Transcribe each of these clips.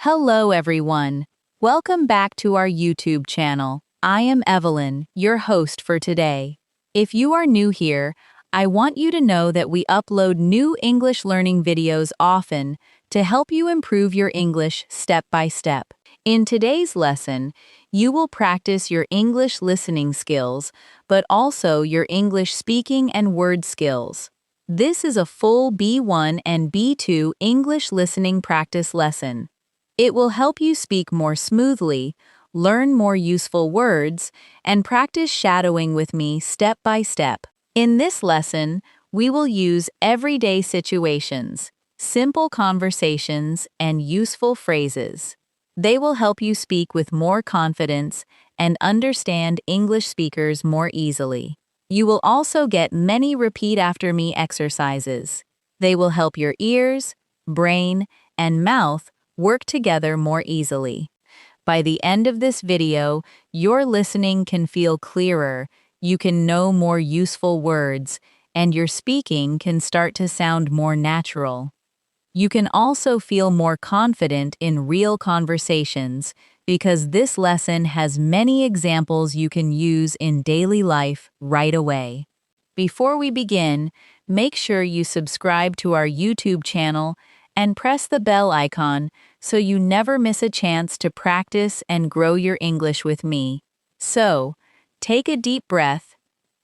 Hello everyone. Welcome back to our YouTube channel. I am Evelyn, your host for today. If you are new here, I want you to know that we upload new English learning videos often to help you improve your English step by step. In today's lesson, you will practice your English listening skills, but also your English speaking and word skills. This is a full B1 and B2 English listening practice lesson. It will help you speak more smoothly, learn more useful words, and practice shadowing with me step by step. In this lesson, we will use everyday situations, simple conversations, and useful phrases. They will help you speak with more confidence and understand English speakers more easily. You will also get many repeat after me exercises. They will help your ears, brain, and mouth work together more easily. By the end of this video, your listening can feel clearer, you can know more useful words, and your speaking can start to sound more natural. You can also feel more confident in real conversations because this lesson has many examples you can use in daily life right away. Before we begin, make sure you subscribe to our YouTube channel and press the bell icon so you never miss a chance to practice and grow your English with me. So, take a deep breath,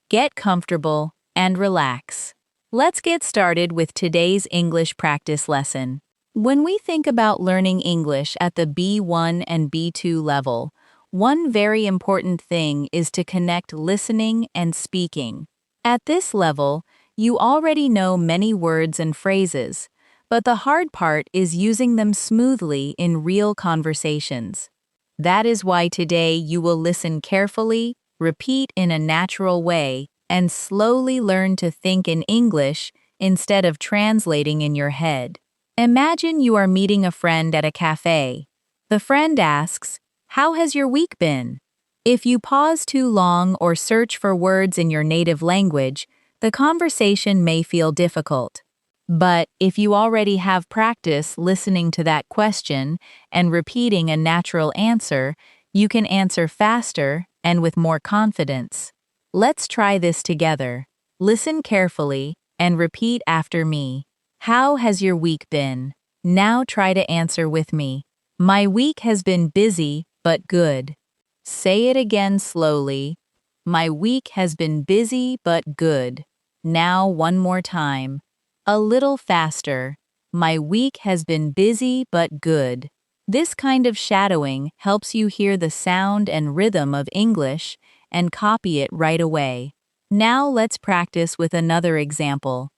get comfortable, and relax. Let's get started with today's English practice lesson. When we think about learning English at the B1 and B2 level, one very important thing is to connect listening and speaking. At this level, you already know many words and phrases, but the hard part is using them smoothly in real conversations. That is why today you will listen carefully, repeat in a natural way, and slowly learn to think in English instead of translating in your head. Imagine you are meeting a friend at a cafe. The friend asks, "How has your week been?" If you pause too long or search for words in your native language, the conversation may feel difficult. But if you already have practice listening to that question and repeating a natural answer, you can answer faster and with more confidence. Let's try this together. Listen carefully and repeat after me. How has your week been? Now try to answer with me. My week has been busy but good. Say it again slowly. My week has been busy but good. Now one more time. A little faster. My week has been busy but good. This kind of shadowing helps you hear the sound and rhythm of English and copy it right away. Now let's practice with another example.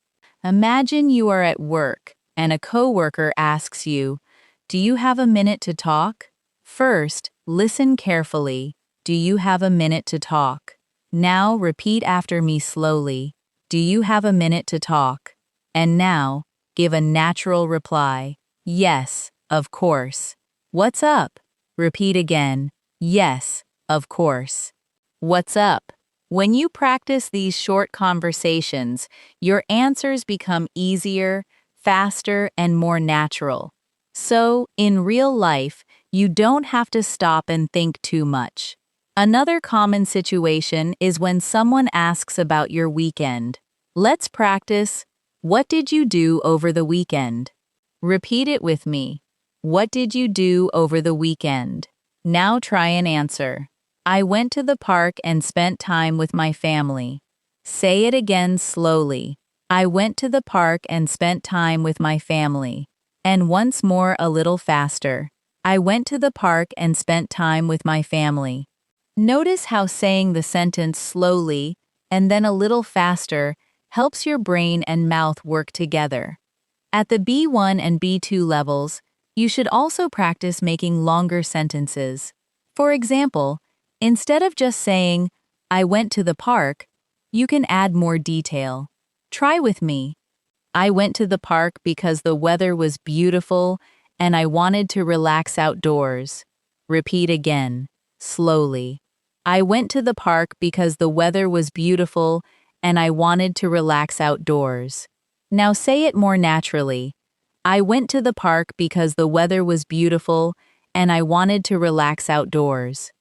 Imagine you are at work and a coworker asks you, "Do you have a minute to talk?" First, listen carefully. Do you have a minute to talk? Now repeat after me slowly. Do you have a minute to talk? And now, give a natural reply. Yes, of course. What's up? Repeat again. Yes, of course. What's up? When you practice these short conversations, your answers become easier, faster, and more natural. So, in real life, you don't have to stop and think too much. Another common situation is when someone asks about your weekend. Let's practice. What did you do over the weekend? Repeat it with me. What did you do over the weekend? Now try and answer. I went to the park and spent time with my family. Say it again slowly. I went to the park and spent time with my family. And once more a little faster. I went to the park and spent time with my family. Notice how saying the sentence slowly and then a little faster helps your brain and mouth work together. At the B1 and B2 levels, you should also practice making longer sentences. For example, instead of just saying, "I went to the park," you can add more detail. Try with me. I went to the park because the weather was beautiful and I wanted to relax outdoors. Repeat again, slowly. I went to the park because the weather was beautiful and I wanted to relax outdoors. Now say it more naturally. I went to the park because the weather was beautiful and I wanted to relax outdoors.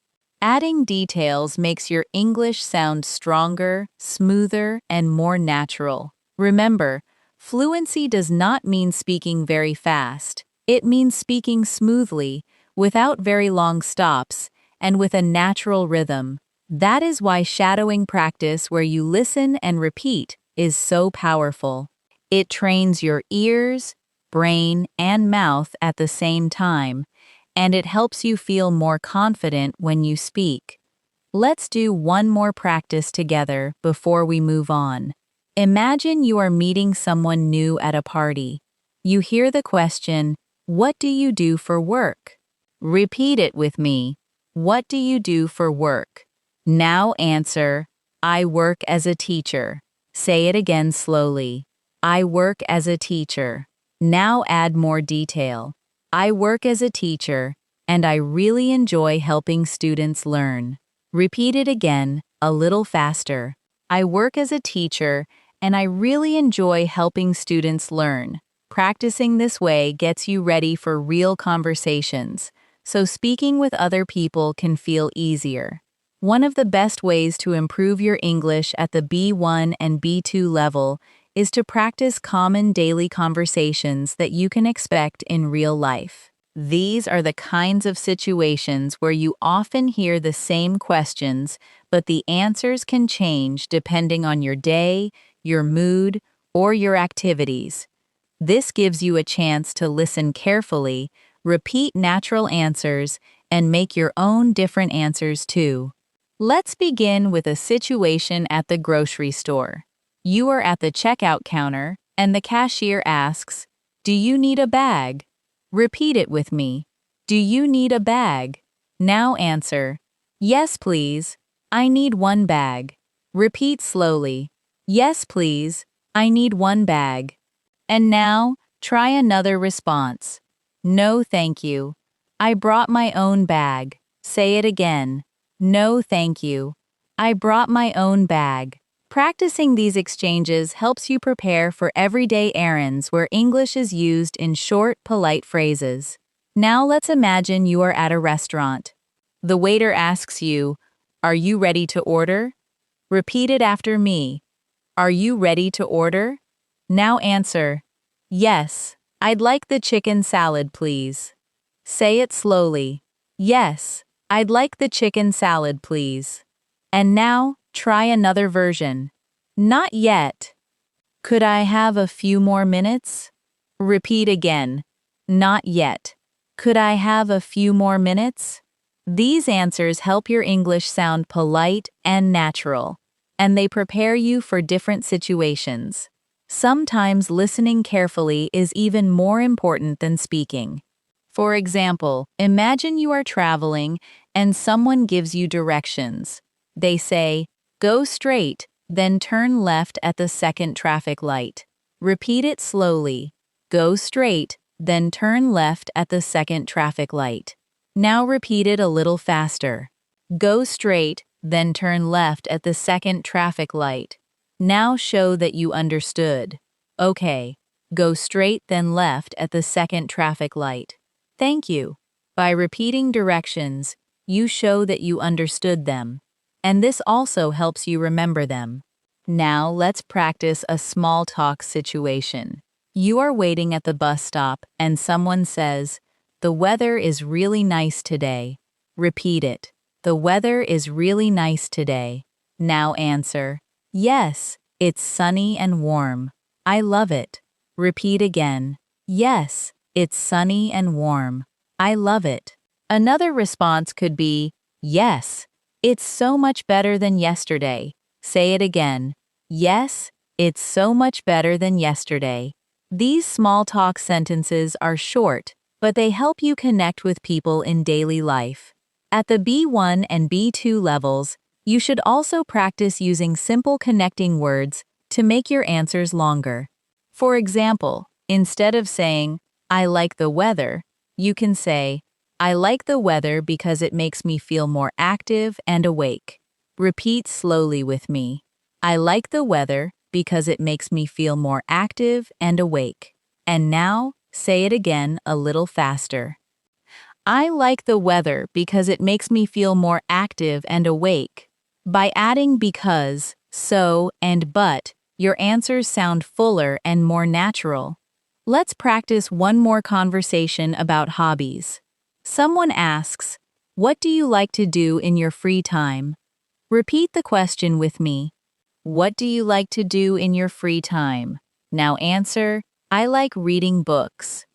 Adding details makes your English sound stronger, smoother, and more natural. Remember, fluency does not mean speaking very fast. It means speaking smoothly, without very long stops, and with a natural rhythm. That is why shadowing practice where you listen and repeat is so powerful. It trains your ears, brain, and mouth at the same time, and it helps you feel more confident when you speak. Let's do one more practice together before we move on. Imagine you are meeting someone new at a party. You hear the question, "What do you do for work?" Repeat it with me. What do you do for work? Now answer, "I work as a teacher." Say it again slowly. I work as a teacher. Now add more detail. I work as a teacher, and I really enjoy helping students learn. Repeat it again, a little faster. I work as a teacher, and I really enjoy helping students learn. Practicing this way gets you ready for real conversations, so speaking with other people can feel easier. One of the best ways to improve your English at the B1 and B2 level is to practice common daily conversations that you can expect in real life. These are the kinds of situations where you often hear the same questions, but the answers can change depending on your day, your mood, or your activities. This gives you a chance to listen carefully, repeat natural answers, and make your own different answers too. Let's begin with a situation at the grocery store. You are at the checkout counter, and the cashier asks, "Do you need a bag?" Repeat it with me. Do you need a bag? Now answer, "Yes, please. I need one bag." Repeat slowly. Yes, please. I need one bag. And now, try another response. No, thank you. I brought my own bag. Say it again. No, thank you. I brought my own bag. Practicing these exchanges helps you prepare for everyday errands where English is used in short, polite phrases. Now let's imagine you are at a restaurant. The waiter asks you, "Are you ready to order?" Repeat it after me. Are you ready to order? Now answer, "Yes, I'd like the chicken salad, please." Say it slowly. Yes, I'd like the chicken salad, please. And now, try another version. Not yet. Could I have a few more minutes? Repeat again. Not yet. Could I have a few more minutes? These answers help your English sound polite and natural, and they prepare you for different situations. Sometimes listening carefully is even more important than speaking. For example, imagine you are traveling and someone gives you directions. They say, "Go straight, then turn left at the second traffic light." Repeat it slowly. Go straight, then turn left at the second traffic light. Now repeat it a little faster. Go straight, then turn left at the second traffic light. Now show that you understood. Okay, go straight then left at the second traffic light. Thank you. By repeating directions, you show that you understood them, and this also helps you remember them. Now let's practice a small talk situation. You are waiting at the bus stop and someone says, "The weather is really nice today." Repeat it. The weather is really nice today. Now answer, "Yes, it's sunny and warm. I love it." Repeat again. Yes, it's sunny and warm. I love it. Another response could be, "Yes, it's so much better than yesterday." Say it again. Yes, it's so much better than yesterday. These small talk sentences are short, but they help you connect with people in daily life. At the B1 and B2 levels, you should also practice using simple connecting words to make your answers longer. For example, instead of saying, "I like the weather," you can say, "I like the weather because it makes me feel more active and awake." Repeat slowly with me. I like the weather because it makes me feel more active and awake. And now, Say it again a little faster. I like the weather because it makes me feel more active and awake. By adding because, so, and but, your answers sound fuller and more natural. Let's practice one more conversation about hobbies. Someone asks, "What do you like to do in your free time?" Repeat the question with me. What do you like to do in your free time? Now answer, I like reading books.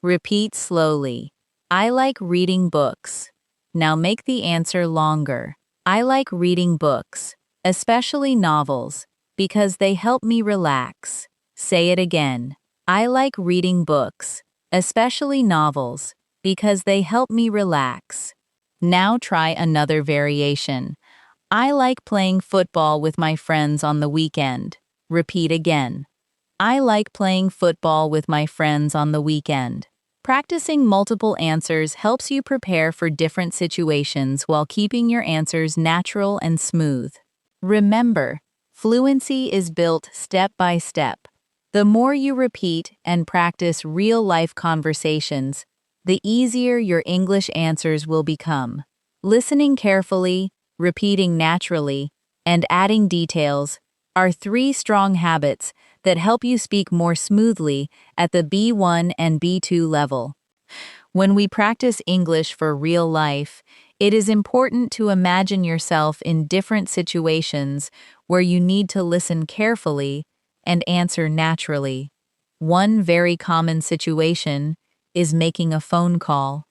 Repeat slowly. I like reading books. Now make the answer longer. I like reading books, especially novels, because they help me relax. Say it again. I like reading books, especially novels, because they help me relax. Now try another variation. I like playing football with my friends on the weekend. Repeat again. I like playing football with my friends on the weekend. Practicing multiple answers helps you prepare for different situations while keeping your answers natural and smooth. Remember, fluency is built step by step. The more you repeat and practice real-life conversations, the easier your English answers will become. Listening carefully, repeating naturally, and adding details are 3 strong habits that help you speak more smoothly at the B1 and B2 level. When we practice English for real life, it is important to imagine yourself in different situations where you need to listen carefully and answer naturally. One very common situation is making a phone call.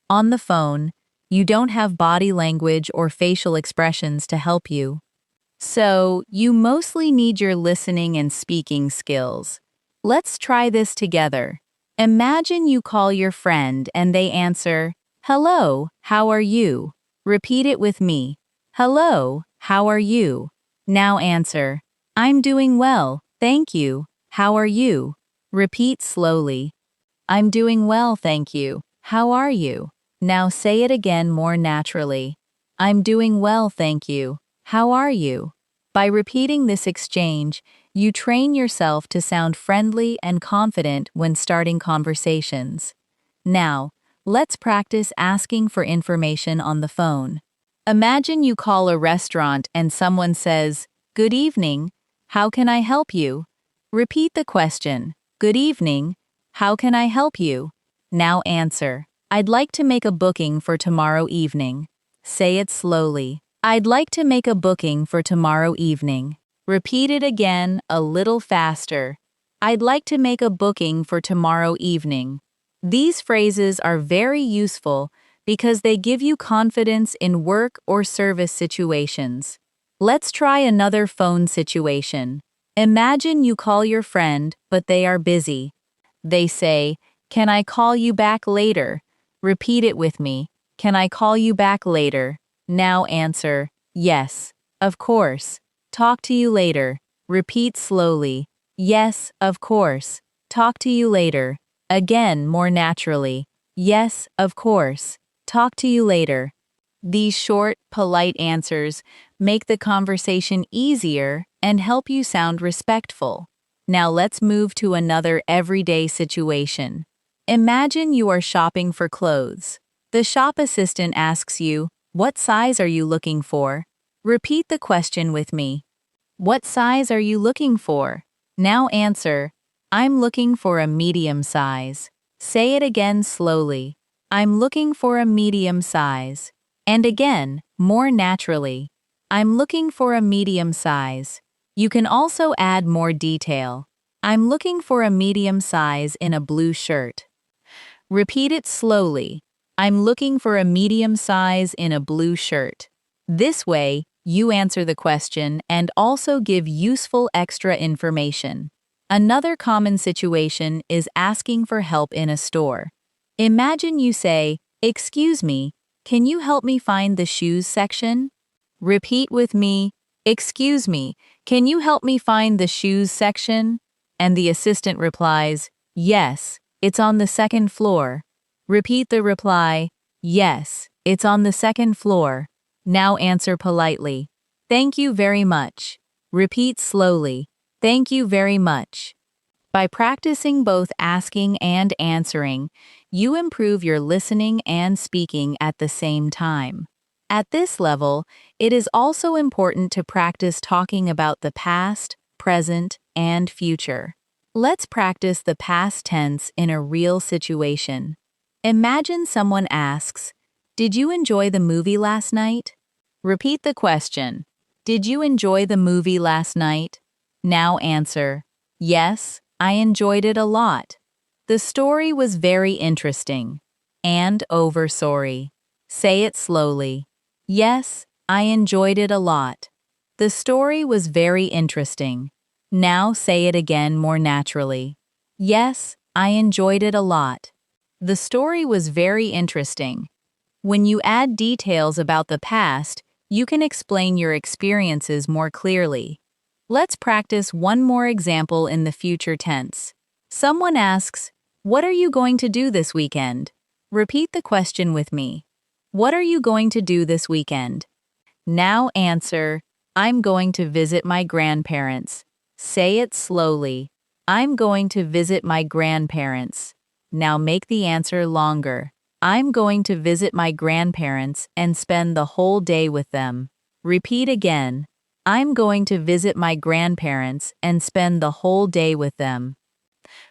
On the phone, you don't have body language or facial expressions to help you. So, you mostly need your listening and speaking skills. Let's try this together. Imagine you call your friend and they answer, "Hello, how are you?" Repeat it with me. "Hello, how are you?" Now answer, "I'm doing well, thank you. How are you?" Repeat slowly. "I'm doing well, thank you. How are you?" Now say it again more naturally. "I'm doing well, thank you. How are you?" By repeating this exchange, you train yourself to sound friendly and confident when starting conversations. Now, let's practice asking for information on the phone. Imagine you call a restaurant and someone says, "Good evening, how can I help you?" Repeat the question, "Good evening, how can I help you?" Now answer, "I'd like to make a booking for tomorrow evening." Say it slowly. "I'd like to make a booking for tomorrow evening." Repeat it again a little faster. "I'd like to make a booking for tomorrow evening." These phrases are very useful because they give you confidence in work or service situations. Let's try another phone situation. Imagine you call your friend, but they are busy. They say, "Can I call you back later?" Repeat it with me. "Can I call you back later?" Now answer, "Yes, of course. Talk to you later." Repeat slowly. "Yes, of course. Talk to you later." Again, more naturally. "Yes, of course. Talk to you later." These short, polite answers make the conversation easier and help you sound respectful. Now let's move to another everyday situation. Imagine you are shopping for clothes. The shop assistant asks you, "What size are you looking for?" Repeat the question with me. What size are you looking for? Now answer, "I'm looking for a medium size." Say it again slowly. "I'm looking for a medium size." And again, more naturally. "I'm looking for a medium size." You can also add more detail. "I'm looking for a medium size in a blue shirt." Repeat it slowly. "I'm looking for a medium size in a blue shirt." This way, you answer the question and also give useful extra information. Another common situation is asking for help in a store. Imagine you say, "Excuse me, can you help me find the shoes section?" Repeat with me, "Excuse me, can you help me find the shoes section?" And the assistant replies, "Yes, it's on the second floor." Repeat the reply, "Yes, it's on the second floor." Now answer politely, "Thank you very much." Repeat slowly, "Thank you very much." By practicing both asking and answering, you improve your listening and speaking at the same time. At this level, it is also important to practice talking about the past, present, and future. Let's practice the past tense in a real situation. Imagine someone asks, "Did you enjoy the movie last night?" Repeat the question. Did you enjoy the movie last night? Now answer, "Yes, I enjoyed it a lot. The story was very interesting." And over sorry. Say it slowly. Yes, I enjoyed it a lot. The story was very interesting. Now say it again more naturally. Yes, I enjoyed it a lot. The story was very interesting. When you add details about the past, you can explain your experiences more clearly. Let's practice one more example in the future tense. Someone asks, "What are you going to do this weekend?" Repeat the question with me. What are you going to do this weekend? Now answer, "I'm going to visit my grandparents." Say it slowly. I'm going to visit my grandparents. Now make the answer longer. I'm going to visit my grandparents and spend the whole day with them. Repeat again. I'm going to visit my grandparents and spend the whole day with them.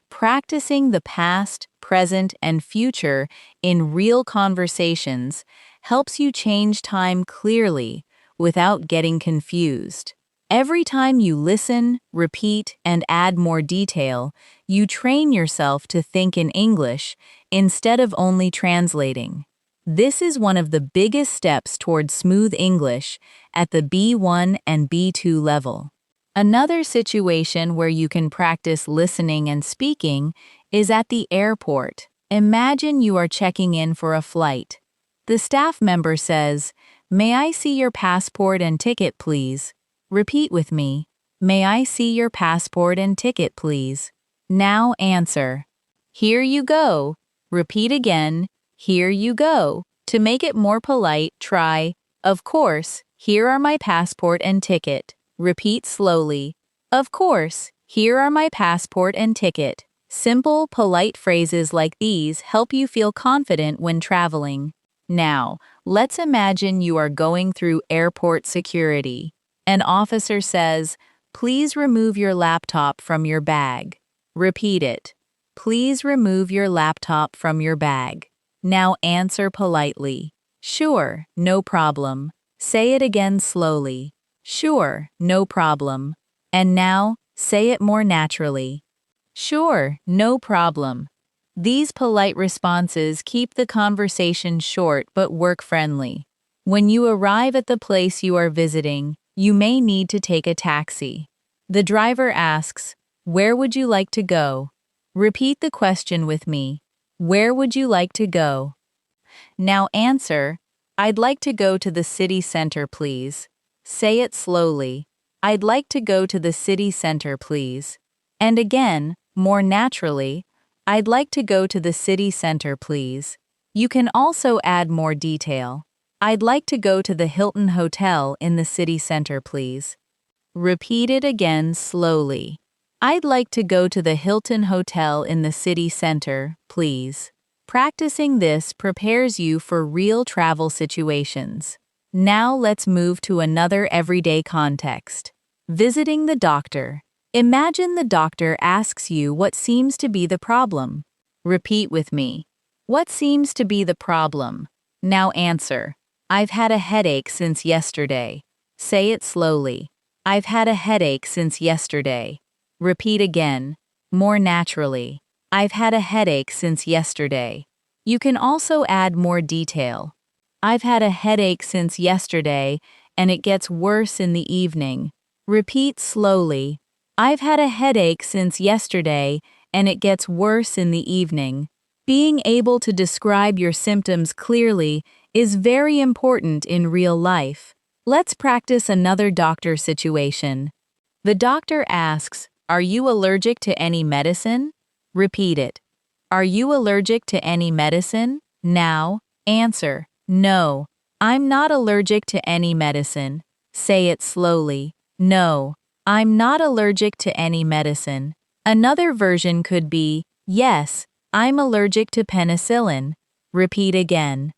Practicing the past, present, and future in real conversations helps you change time clearly without getting confused. Every time you listen, repeat, and add more detail, you train yourself to think in English instead of only translating. This is one of the biggest steps toward smooth English at the B1 and B2 level. Another situation where you can practice listening and speaking is at the airport. Imagine you are checking in for a flight. The staff member says, "May I see your passport and ticket, please?" Repeat with me. May I see your passport and ticket, please? Now answer. Here you go. Repeat again. Here you go. To make it more polite, try, "Of course, here are my passport and ticket." Repeat slowly. "Of course, here are my passport and ticket." Simple, polite phrases like these help you feel confident when traveling. Now, let's imagine you are going through airport security. An officer says, "Please remove your laptop from your bag." Repeat it. Please remove your laptop from your bag. Now answer politely. Sure, no problem. Say it again slowly. Sure, no problem. And now, say it more naturally. Sure, no problem. These polite responses keep the conversation short but work-friendly. When you arrive at the place you are visiting, you may need to take a taxi. The driver asks, "Where would you like to go?" Repeat the question with me. Where would you like to go? Now answer, "I'd like to go to the city center, please." Say it slowly. I'd like to go to the city center, please. And again, more naturally, I'd like to go to the city center, please. You can also add more detail. I'd like to go to the Hilton Hotel in the city center, please. Repeat it again slowly. I'd like to go to the Hilton Hotel in the city center, please. Practicing this prepares you for real travel situations. Now let's move to another everyday context. Visiting the doctor. Imagine the doctor asks you what seems to be the problem. Repeat with me. What seems to be the problem? Now answer. I've had a headache since yesterday. Say it slowly. I've had a headache since yesterday. Repeat again, more naturally. I've had a headache since yesterday. You can also add more detail. I've had a headache since yesterday, and it gets worse in the evening. Repeat slowly. I've had a headache since yesterday, and it gets worse in the evening. Being able to describe your symptoms clearly is very important in real life. Let's practice another doctor situation. The doctor asks, "Are you allergic to any medicine?" Repeat it. Are you allergic to any medicine? Now, answer. No, I'm not allergic to any medicine. Say it slowly. No, I'm not allergic to any medicine. Another version could be, yes, I'm allergic to penicillin. Repeat again.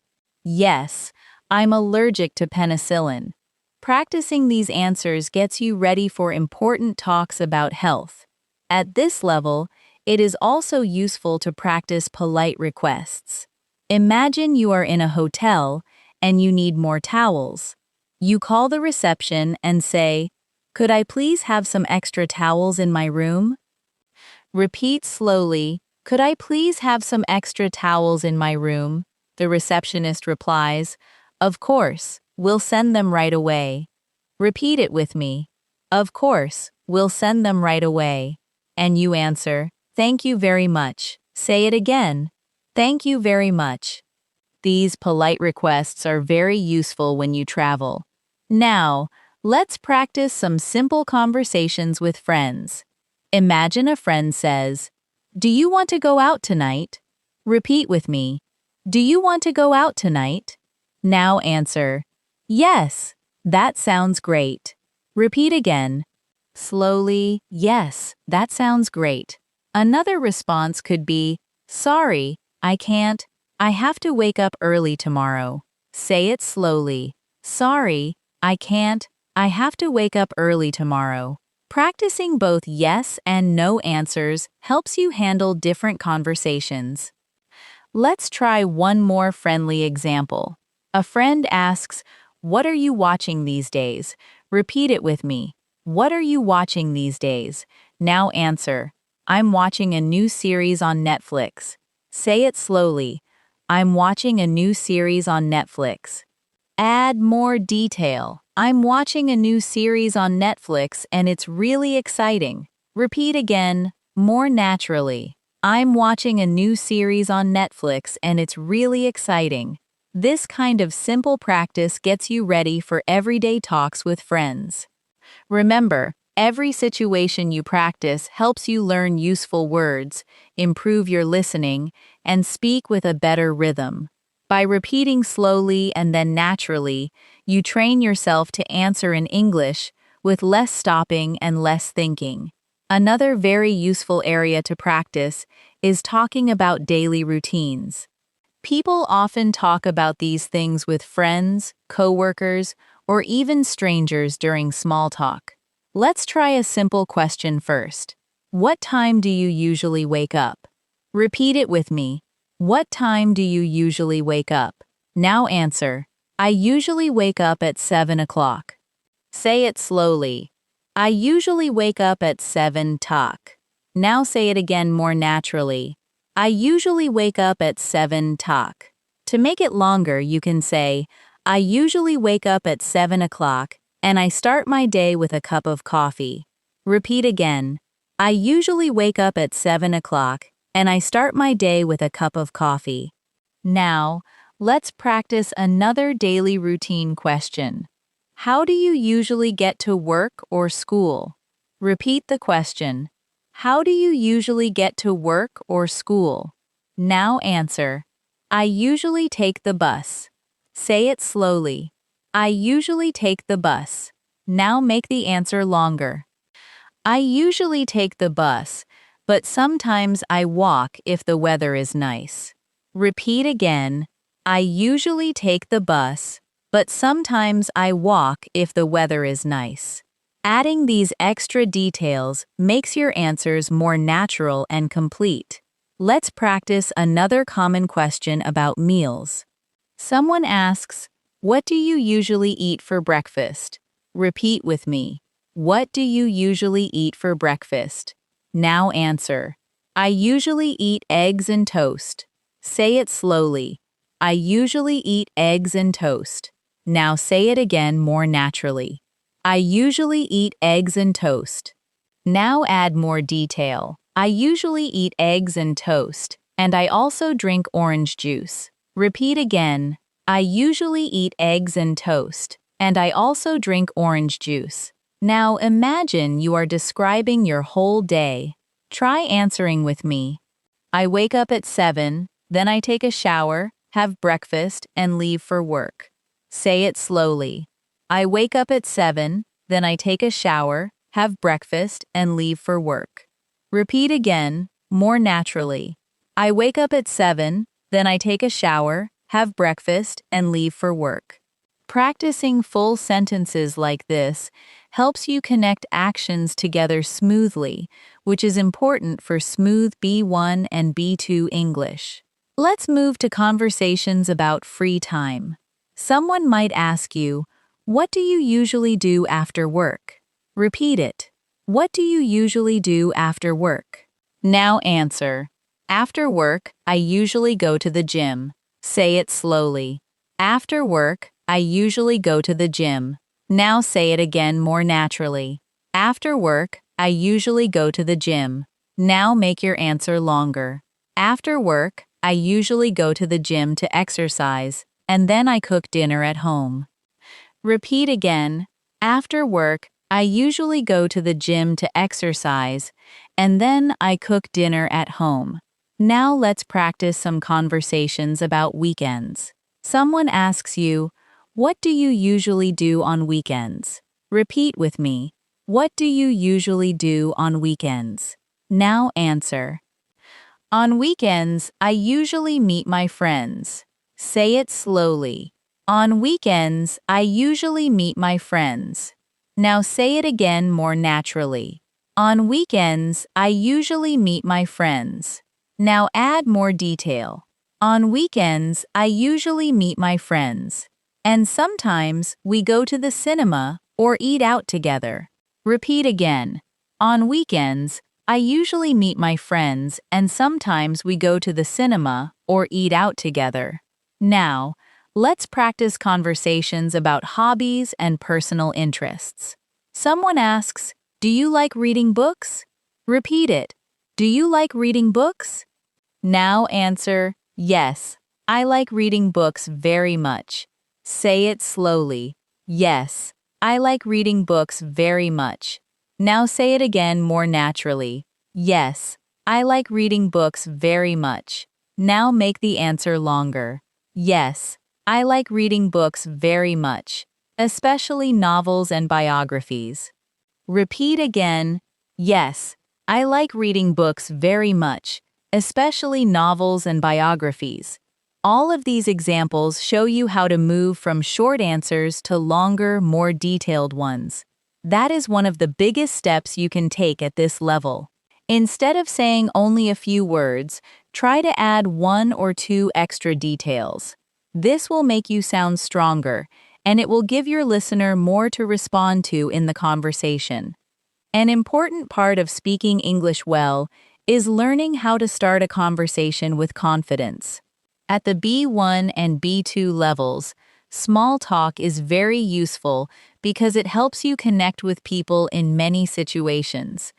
Yes, I'm allergic to penicillin. Practicing these answers gets you ready for important talks about health. At this level, it is also useful to practice polite requests. Imagine you are in a hotel and you need more towels. You call the reception and say, "Could I please have some extra towels in my room?" Repeat slowly, "Could I please have some extra towels in my room?" The receptionist replies, "Of course, we'll send them right away." Repeat it with me. "Of course, we'll send them right away." And you answer, "Thank you very much." Say it again. "Thank you very much." These polite requests are very useful when you travel. Now, let's practice some simple conversations with friends. Imagine a friend says, "Do you want to go out tonight?" Repeat with me. "Do you want to go out tonight?" Now answer, "Yes, that sounds great." Repeat again. Slowly, "Yes, that sounds great." Another response could be, "Sorry, I can't. I have to wake up early tomorrow." Say it slowly. "Sorry, I can't. I have to wake up early tomorrow." Practicing both yes and no answers helps you handle different conversations. Let's try one more friendly example. A friend asks, "What are you watching these days?" Repeat it with me. "What are you watching these days?" Now answer, "I'm watching a new series on Netflix." Say it slowly. "I'm watching a new series on Netflix." Add more detail. "I'm watching a new series on Netflix and it's really exciting." Repeat again, more naturally. "I'm watching a new series on Netflix and it's really exciting." This kind of simple practice gets you ready for everyday talks with friends. Remember, every situation you practice helps you learn useful words, improve your listening, and speak with a better rhythm. By repeating slowly and then naturally, you train yourself to answer in English with less stopping and less thinking. Another very useful area to practice is talking about daily routines. People often talk about these things with friends, coworkers, or even strangers during small talk. Let's try a simple question first. What time do you usually wake up? Repeat it with me. What time do you usually wake up? Now answer, "I usually wake up at 7 o'clock." Say it slowly. "I usually wake up at 7 o'clock." Now say it again more naturally. "I usually wake up at 7 o'clock." To make it longer, you can say, "I usually wake up at 7 o'clock and I start my day with a cup of coffee." Repeat again. "I usually wake up at 7 o'clock and I start my day with a cup of coffee." Now, let's practice another daily routine question. How do you usually get to work or school? Repeat the question. How do you usually get to work or school? Now answer, "I usually take the bus." Say it slowly. "I usually take the bus." Now make the answer longer. "I usually take the bus, but sometimes I walk if the weather is nice." Repeat again. "I usually take the bus, but sometimes I walk if the weather is nice." Adding these extra details makes your answers more natural and complete. Let's practice another common question about meals. Someone asks, "What do you usually eat for breakfast?" Repeat with me. What do you usually eat for breakfast? Now answer, "I usually eat eggs and toast." Say it slowly. "I usually eat eggs and toast." Now say it again more naturally. "I usually eat eggs and toast." Now add more detail. "I usually eat eggs and toast, and I also drink orange juice." Repeat again. "I usually eat eggs and toast, and I also drink orange juice." Now imagine you are describing your whole day. Try answering with me. "I wake up at 7, then I take a shower, have breakfast, and leave for work." Say it slowly. "I wake up at 7, then I take a shower, have breakfast, and leave for work." Repeat again, more naturally. I wake up at 7, then I take a shower, have breakfast, and leave for work. Practicing full sentences like this helps you connect actions together smoothly, which is important for smooth B1 and B2 English. Let's move to conversations about free time. Someone might ask you, "What do you usually do after work?" Repeat it. What do you usually do after work? Now answer. After work, I usually go to the gym. Say it slowly. After work, I usually go to the gym. Now say it again more naturally. After work, I usually go to the gym. Now make your answer longer. After work, I usually go to the gym to exercise, and then I cook dinner at home. Repeat again. After work, I usually go to the gym to exercise, and then I cook dinner at home. Now let's practice some conversations about weekends. Someone asks you, "What do you usually do on weekends?" Repeat with me. What do you usually do on weekends? Now answer. On weekends, I usually meet my friends. Say it slowly. On weekends, I usually meet my friends. Now say it again more naturally. On weekends, I usually meet my friends. Now add more detail. On weekends, I usually meet my friends. And sometimes we go to the cinema or eat out together. Repeat again. On weekends, I usually meet my friends and sometimes we go to the cinema or eat out together. Now, let's practice conversations about hobbies and personal interests. Someone asks, "Do you like reading books?" Repeat it. Do you like reading books? Now answer, "Yes, I like reading books very much." Say it slowly. Yes, I like reading books very much. Now say it again more naturally. Yes, I like reading books very much. Now make the answer longer. Yes, I like reading books very much, especially novels and biographies. Repeat again. Yes, I like reading books very much, especially novels and biographies. All of these examples show you how to move from short answers to longer, more detailed ones. That is one of the biggest steps you can take at this level. Instead of saying only a few words, try to add 1 or 2 extra details. This will make you sound stronger, and it will give your listener more to respond to in the conversation. An important part of speaking English well is learning how to start a conversation with confidence. At the B1 and B2 levels, small talk is very useful because it helps you connect with people in many situations.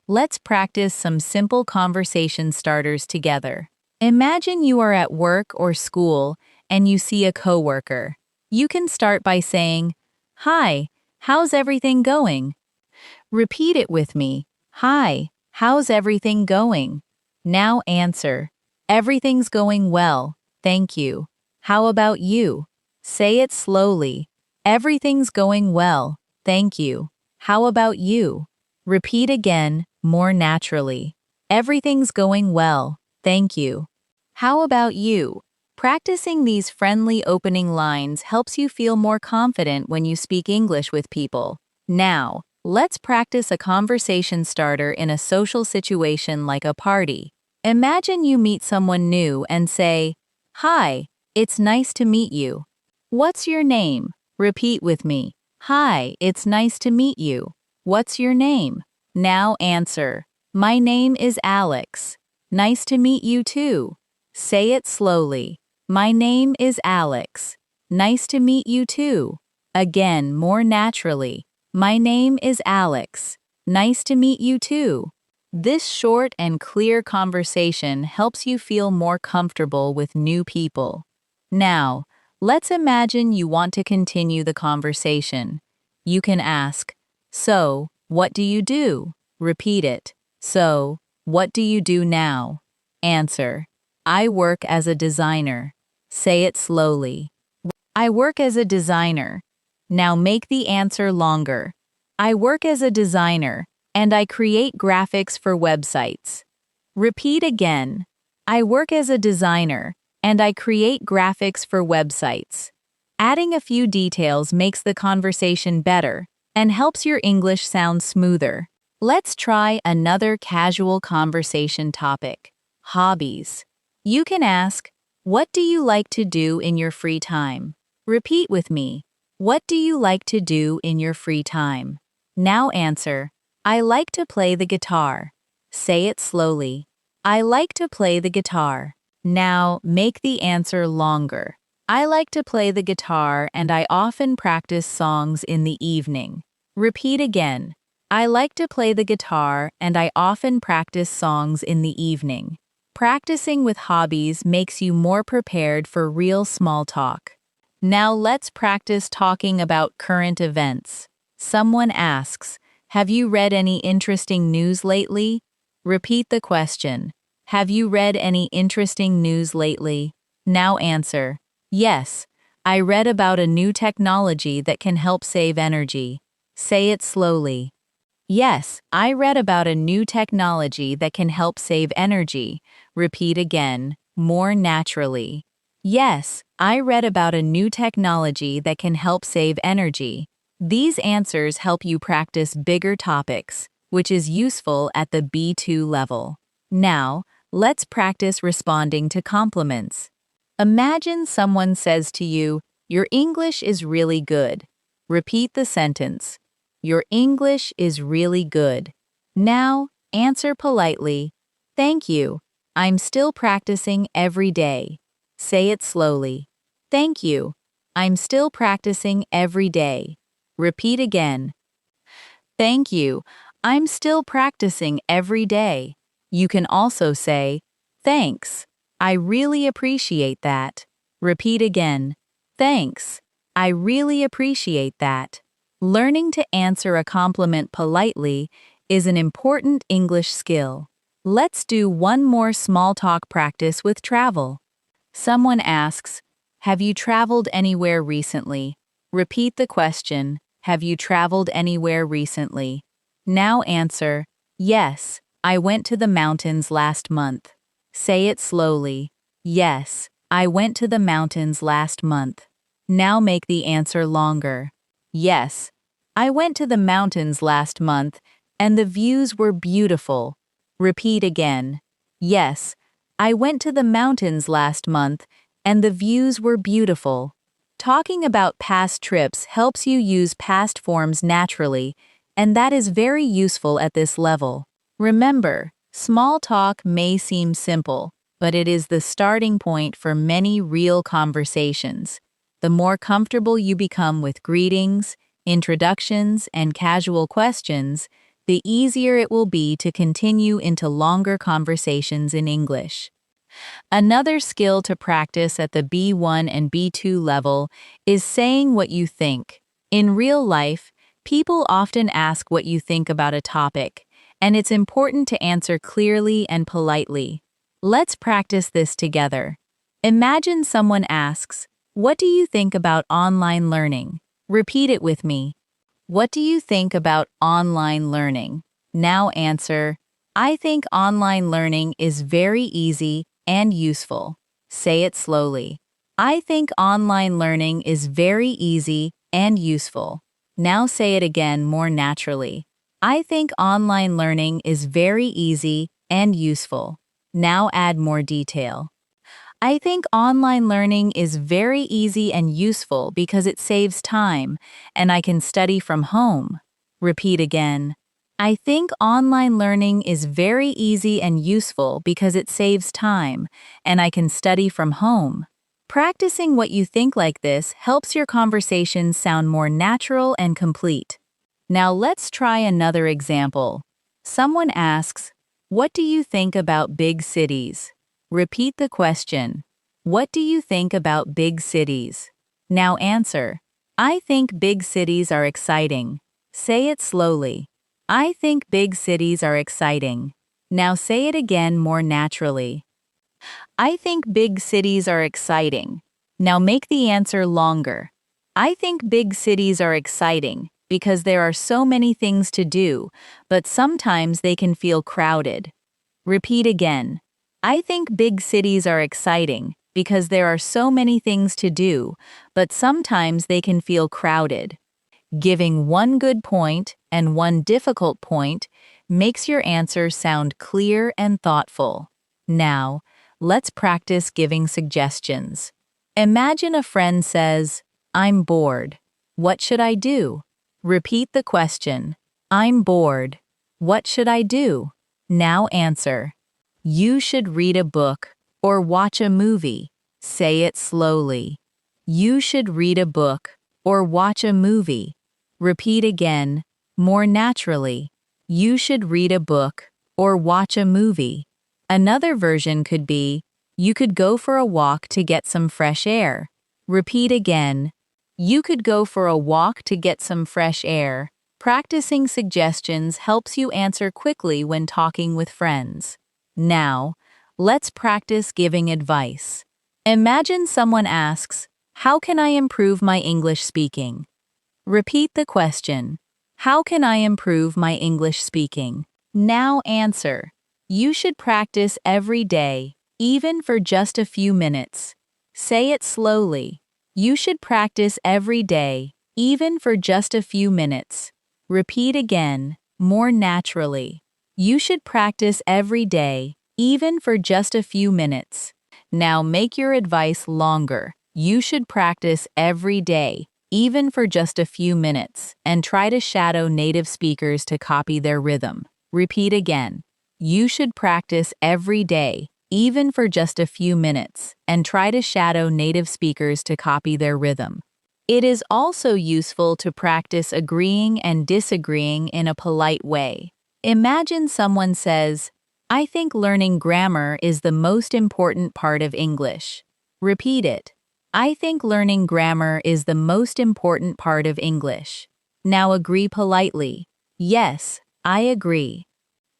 Let's practice some simple conversation starters together. Imagine you are at work or school and you see a coworker. You can start by saying, "Hi, how's everything going?" Repeat it with me. Hi, how's everything going? Now answer. Everything's going well, thank you. How about you? Say it slowly. Everything's going well, thank you. How about you? Repeat again, more naturally. Everything's going well, thank you. How about you? Practicing these friendly opening lines helps you feel more confident when you speak English with people. Now, let's practice a conversation starter in a social situation like a party. Imagine you meet someone new and say, "Hi, it's nice to meet you." What's your name? Repeat with me. Hi, it's nice to meet you. What's your name? Now answer. My name is Alex. Nice to meet you too. Say it slowly. My name is Alex. Nice to meet you too. Again, more naturally. My name is Alex. Nice to meet you too. This short and clear conversation helps you feel more comfortable with new people. Now, let's imagine you want to continue the conversation. You can ask, "So, what do you do?" Repeat it. So, what do you do now? Answer, I work as a designer. Say it slowly. I work as a designer. Now make the answer longer. I work as a designer. and I create graphics for websites. Repeat again. I work as a designer, and I create graphics for websites. Adding a few details makes the conversation better and helps your English sound smoother. Let's try another casual conversation topic: hobbies. You can ask, "What do you like to do in your free time?" Repeat with me. What do you like to do in your free time? Now answer, "I like to play the guitar." Say it slowly. I like to play the guitar. Now make the answer longer. I like to play the guitar and I often practice songs in the evening. Repeat again. I like to play the guitar and I often practice songs in the evening. Practicing with hobbies makes you more prepared for real small talk. Now let's practice talking about current events. Someone asks, "Have you read any interesting news lately?" Repeat the question. Have you read any interesting news lately? Now answer, "Yes, I read about a new technology that can help save energy." Say it slowly. Yes, I read about a new technology that can help save energy. Repeat again, more naturally. Yes, I read about a new technology that can help save energy. These answers help you practice bigger topics, which is useful at the B2 level. Now, let's practice responding to compliments. Imagine someone says to you, "Your English is really good." Repeat the sentence. Your English is really good. Now, answer politely. Thank you. I'm still practicing every day. Say it slowly. Thank you. I'm still practicing every day. Repeat again. Thank you. I'm still practicing every day. You can also say, "Thanks. I really appreciate that." Repeat again. Thanks. I really appreciate that. Learning to answer a compliment politely is an important English skill. Let's do one more small talk practice with travel. Someone asks, "Have you traveled anywhere recently?" Repeat the question, "Have you traveled anywhere recently?" Now answer, "Yes, I went to the mountains last month." Say it slowly. Yes, I went to the mountains last month. Now make the answer longer. Yes, I went to the mountains last month, and the views were beautiful. Repeat again. Yes, I went to the mountains last month, and the views were beautiful. Talking about past trips helps you use past forms naturally, and that is very useful at this level. Remember, small talk may seem simple, but it is the starting point for many real conversations. The more comfortable you become with greetings, introductions, and casual questions, the easier it will be to continue into longer conversations in English. Another skill to practice at the B1 and B2 level is saying what you think. In real life, people often ask what you think about a topic, and it's important to answer clearly and politely. Let's practice this together. Imagine someone asks, "What do you think about online learning?" Repeat it with me. What do you think about online learning? Now answer, "I think online learning is very easy and useful." Say it slowly. I think online learning is very easy and useful. Now say it again more naturally. I think online learning is very easy and useful. Now add more detail. I think online learning is very easy and useful because it saves time, and I can study from home. Repeat again. I think online learning is very easy and useful because it saves time, and I can study from home. Practicing what you think like this helps your conversations sound more natural and complete. Now let's try another example. Someone asks, "What do you think about big cities?" Repeat the question. What do you think about big cities? Now answer. I think big cities are exciting. Say it slowly. I think big cities are exciting. Now say it again more naturally. I think big cities are exciting. Now make the answer longer. I think big cities are exciting because there are so many things to do, but sometimes they can feel crowded. Repeat again. I think big cities are exciting because there are so many things to do, but sometimes they can feel crowded. Giving one good point and one difficult point makes your answer sound clear and thoughtful. Now, let's practice giving suggestions. Imagine a friend says, "I'm bored. What should I do?" Repeat the question. "I'm bored. What should I do?" Now answer. "You should read a book or watch a movie." Say it slowly. "You should read a book or watch a movie." Repeat again, more naturally. "You should read a book or watch a movie." Another version could be, "You could go for a walk to get some fresh air." Repeat again. "You could go for a walk to get some fresh air." Practicing suggestions helps you answer quickly when talking with friends. Now, let's practice giving advice. Imagine someone asks, "How can I improve my English speaking?" Repeat the question. How can I improve my English speaking? Now answer. You should practice every day, even for just a few minutes. Say it slowly. You should practice every day, even for just a few minutes. Repeat again, more naturally. You should practice every day, even for just a few minutes. Now make your advice longer. You should practice every day, even for just a few minutes, and try to shadow native speakers to copy their rhythm. Repeat again. You should practice every day, even for just a few minutes, and try to shadow native speakers to copy their rhythm. It is also useful to practice agreeing and disagreeing in a polite way. Imagine someone says, "I think learning grammar is the most important part of English." Repeat it. I think learning grammar is the most important part of English. Now agree politely. Yes, I agree.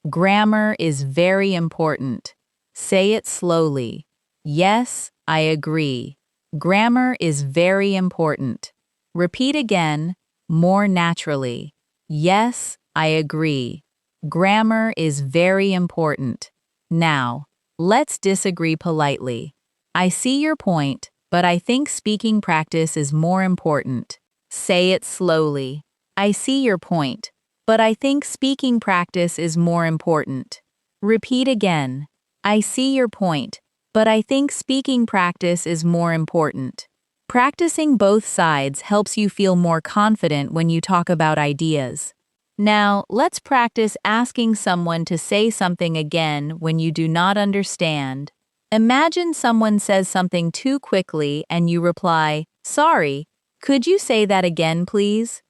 Grammar is very important. Say it slowly. Yes, I agree. Grammar is very important. Repeat again, more naturally. Yes, I agree. Grammar is very important. Now, let's disagree politely. I see your point, but I think speaking practice is more important. Say it slowly. I see your point, but I think speaking practice is more important. Repeat again. I see your point, but I think speaking practice is more important. Practicing both sides helps you feel more confident when you talk about ideas. Now, let's practice asking someone to say something again when you do not understand. Imagine someone says something too quickly and you reply, "Sorry, could you say that again, please?"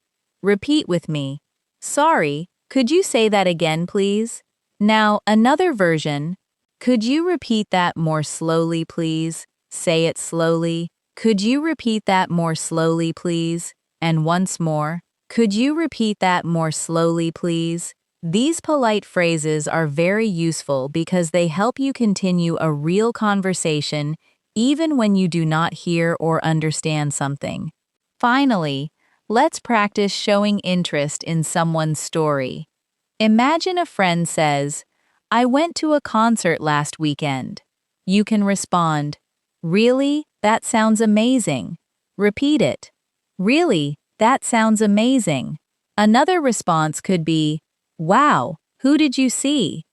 Repeat with me. "Sorry, could you say that again, please?" Now, another version. "Could you repeat that more slowly, please?" Say it slowly. "Could you repeat that more slowly, please?" And once more. "Could you repeat that more slowly, please?" These polite phrases are very useful because they help you continue a real conversation even when you do not hear or understand something. Finally, let's practice showing interest in someone's story. Imagine a friend says, "I went to a concert last weekend." You can respond, "Really? That sounds amazing." Repeat it. "Really? That sounds amazing." Another response could be, "Wow, who did you see?"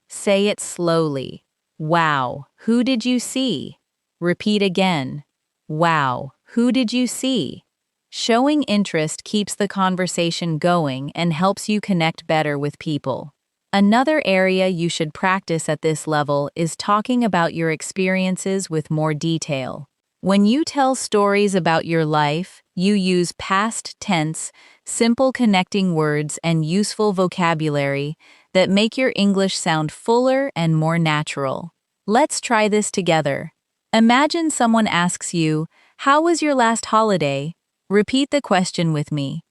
Say it slowly. "Wow, who did you see?" Repeat again. "Wow, who did you see?" Showing interest keeps the conversation going and helps you connect better with people. Another area you should practice at this level is talking about your experiences with more detail. When you tell stories about your life, you use past tense, simple connecting words, and useful vocabulary that make your English sound fuller and more natural. Let's try this together. Imagine someone asks you, "How was your last holiday?" Repeat the question with me.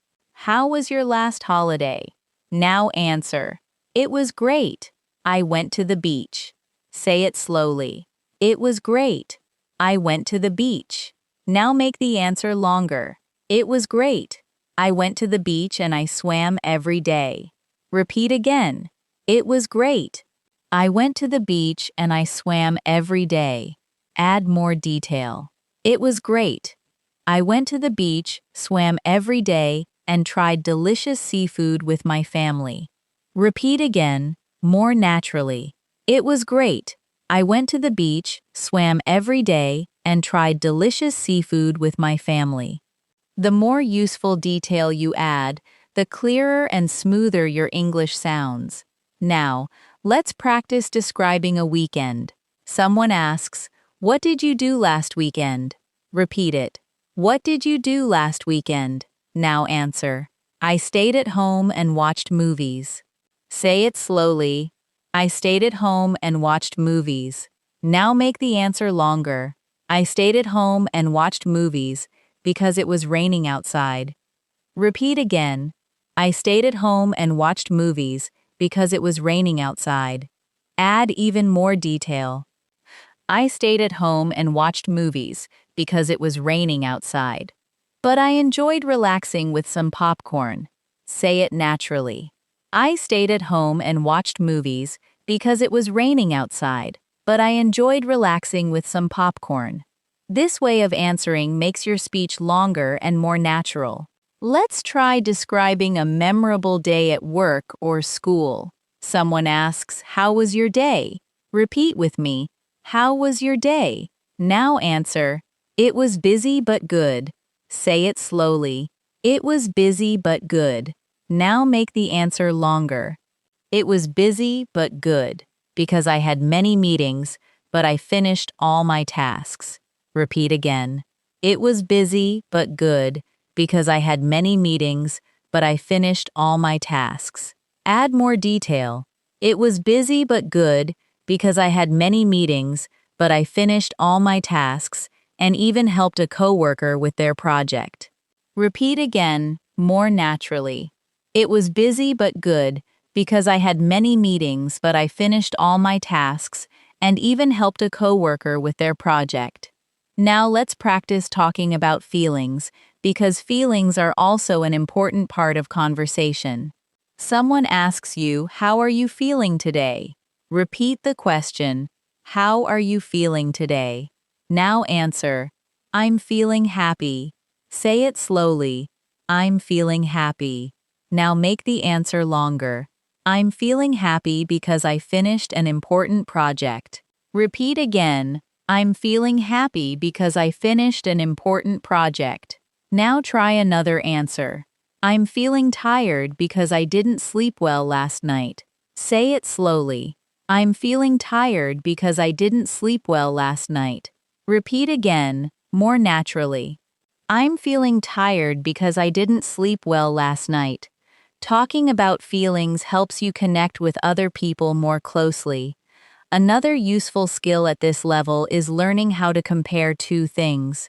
How was your last holiday? Now answer. It was great. I went to the beach. Say it slowly. It was great. I went to the beach. Now make the answer longer. It was great. I went to the beach and I swam every day. Repeat again. It was great. I went to the beach and I swam every day. Add more detail. It was great. I went to the beach, swam every day, and tried delicious seafood with my family. Repeat again, more naturally. It was great. I went to the beach, swam every day, and tried delicious seafood with my family. The more useful detail you add, the clearer and smoother your English sounds. Now, let's practice describing a weekend. Someone asks, "What did you do last weekend?" Repeat it. What did you do last weekend? Now answer. I stayed at home and watched movies. Say it slowly. I stayed at home and watched movies. Now make the answer longer. I stayed at home and watched movies because it was raining outside. Repeat again. I stayed at home and watched movies because it was raining outside. Add even more detail. I stayed at home and watched movies because it was raining outside. But I enjoyed relaxing with some popcorn. Say it naturally. I stayed at home and watched movies because it was raining outside, but I enjoyed relaxing with some popcorn. This way of answering makes your speech longer and more natural. Let's try describing a memorable day at work or school. Someone asks, "How was your day?" Repeat with me. How was your day? Now answer. It was busy but good. Say it slowly. It was busy but good. Now make the answer longer. It was busy but good because I had many meetings, but I finished all my tasks. Repeat again. It was busy but good because I had many meetings, but I finished all my tasks. Add more detail. It was busy but good because I had many meetings, but I finished all my tasks and even helped a coworker with their project. Repeat again, more naturally. It was busy but good because I had many meetings, but I finished all my tasks and even helped a coworker with their project. Now let's practice talking about feelings because feelings are also an important part of conversation. Someone asks you, "How are you feeling today?" Repeat the question, "How are you feeling today?" Now answer, "I'm feeling happy." Say it slowly. I'm feeling happy. Now make the answer longer. I'm feeling happy because I finished an important project. Repeat again. I'm feeling happy because I finished an important project. Now try another answer. I'm feeling tired because I didn't sleep well last night. Say it slowly. I'm feeling tired because I didn't sleep well last night. Repeat again, more naturally. I'm feeling tired because I didn't sleep well last night. Talking about feelings helps you connect with other people more closely. Another useful skill at this level is learning how to compare two things.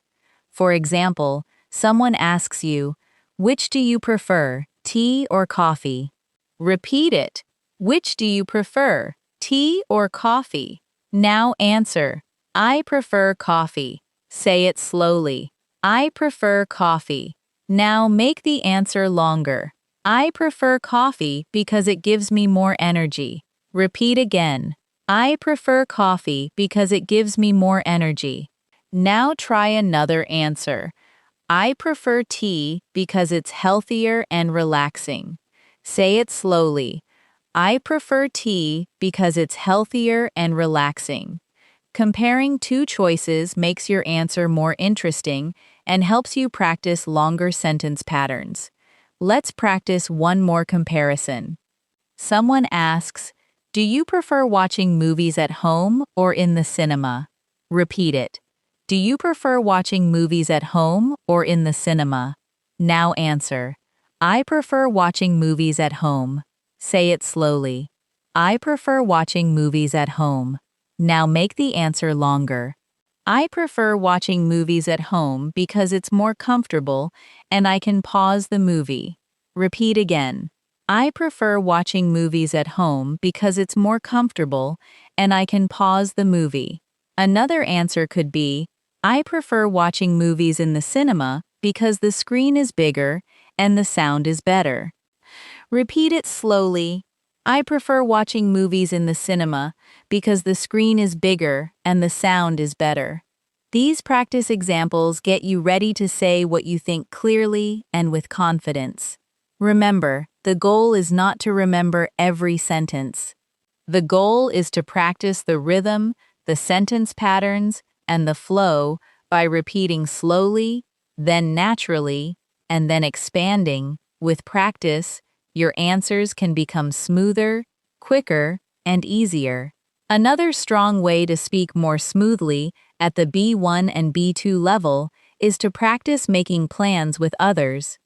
For example, someone asks you, "Which do you prefer, tea or coffee?" Repeat it. Which do you prefer, tea or coffee? Now answer. I prefer coffee. Say it slowly. I prefer coffee. Now make the answer longer. I prefer coffee because it gives me more energy. Repeat again. I prefer coffee because it gives me more energy. Now try another answer. I prefer tea because it's healthier and relaxing. Say it slowly. I prefer tea because it's healthier and relaxing. Comparing two choices makes your answer more interesting and helps you practice longer sentence patterns. Let's practice one more comparison. Someone asks, "Do you prefer watching movies at home or in the cinema?" Repeat it. Do you prefer watching movies at home or in the cinema? Now answer. I prefer watching movies at home. Say it slowly. I prefer watching movies at home. Now make the answer longer. I prefer watching movies at home because it's more comfortable and I can pause the movie. Repeat again. I prefer watching movies at home because it's more comfortable and I can pause the movie. Another answer could be, I prefer watching movies in the cinema because the screen is bigger and the sound is better. Repeat it slowly. I prefer watching movies in the cinema because the screen is bigger and the sound is better. These practice examples get you ready to say what you think clearly and with confidence. Remember, the goal is not to remember every sentence. The goal is to practice the rhythm, the sentence patterns, and the flow by repeating slowly, then naturally, and then expanding. With practice, your answers can become smoother, quicker, and easier. Another strong way to speak more smoothly at the B1 and B2 level is to practice making plans with others.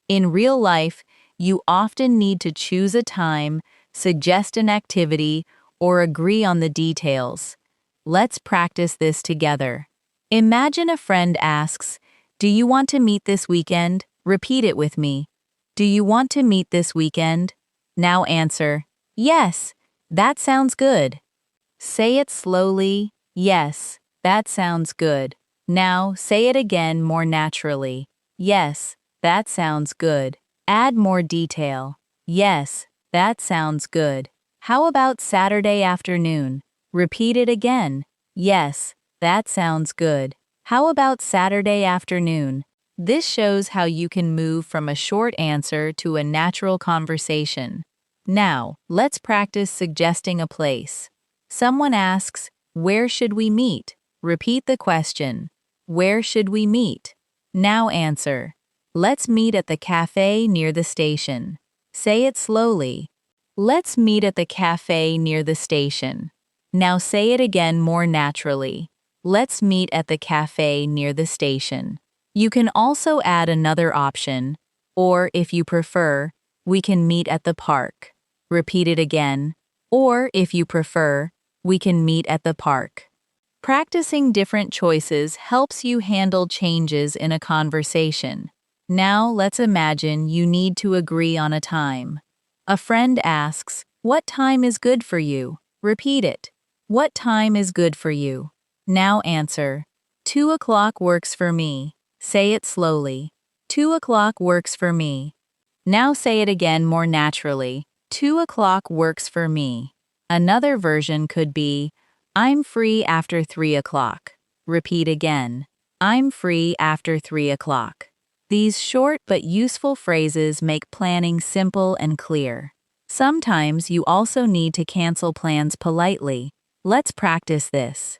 In real life, you often need to choose a time, suggest an activity, or agree on the details. Let's practice this together. Imagine a friend asks, "Do you want to meet this weekend?" Repeat it with me. Do you want to meet this weekend? Now answer, "Yes, that sounds good." Say it slowly, "Yes, that sounds good." Now say it again more naturally. "Yes, that sounds good." Add more detail. "Yes, that sounds good. How about Saturday afternoon?" Repeat it again. "Yes, that sounds good. How about Saturday afternoon?" This shows how you can move from a short answer to a natural conversation. Now, let's practice suggesting a place. Someone asks, "Where should we meet?" Repeat the question. "Where should we meet?" Now answer, "Let's meet at the cafe near the station." Say it slowly. "Let's meet at the cafe near the station." Now say it again more naturally. "Let's meet at the cafe near the station." You can also add another option, or if you prefer, "We can meet at the park." Repeat it again. Or if you prefer, "We can meet at the park." Practicing different choices helps you handle changes in a conversation. Now let's imagine you need to agree on a time. A friend asks, "What time is good for you?" Repeat it. "What time is good for you?" Now answer, 2 o'clock works for me." Say it slowly. 2 o'clock works for me." Now say it again more naturally. 2 o'clock works for me. Another version could be, "I'm free after 3 o'clock." Repeat again. "I'm free after 3 o'clock." These short but useful phrases make planning simple and clear. Sometimes you also need to cancel plans politely. Let's practice this.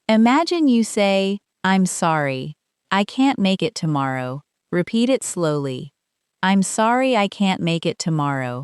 Imagine you say, "I'm sorry, I can't make it tomorrow." Repeat it slowly. "I'm sorry I can't make it tomorrow."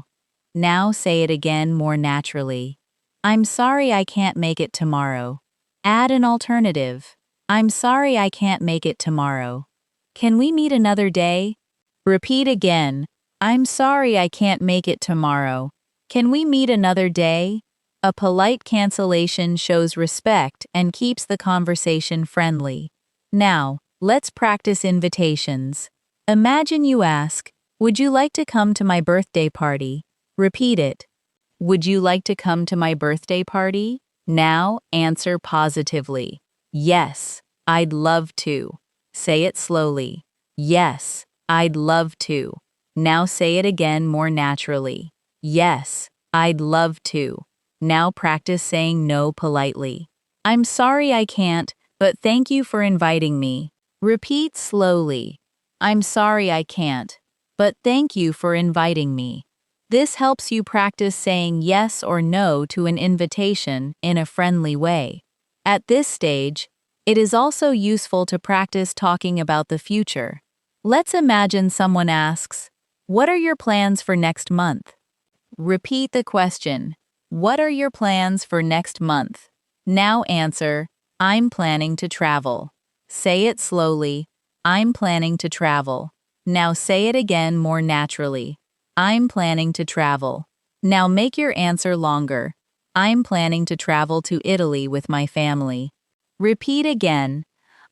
Now say it again more naturally. "I'm sorry I can't make it tomorrow." Add an alternative. "I'm sorry I can't make it tomorrow. Can we meet another day?" Repeat again. "I'm sorry I can't make it tomorrow. Can we meet another day?" A polite cancellation shows respect and keeps the conversation friendly. Now, let's practice invitations. Imagine you ask, "Would you like to come to my birthday party?" Repeat it. "Would you like to come to my birthday party?" Now answer positively. "Yes, I'd love to." Say it slowly. "Yes, I'd love to." Now say it again more naturally. "Yes, I'd love to." Now practice saying no politely. "I'm sorry I can't, but thank you for inviting me." Repeat slowly. "I'm sorry I can't, but thank you for inviting me." This helps you practice saying yes or no to an invitation in a friendly way. At this stage, it is also useful to practice talking about the future. Let's imagine someone asks, "What are your plans for next month?" Repeat the question. "What are your plans for next month?" Now answer, "I'm planning to travel." Say it slowly. "I'm planning to travel." Now say it again more naturally. "I'm planning to travel." Now make your answer longer. "I'm planning to travel to Italy with my family." Repeat again.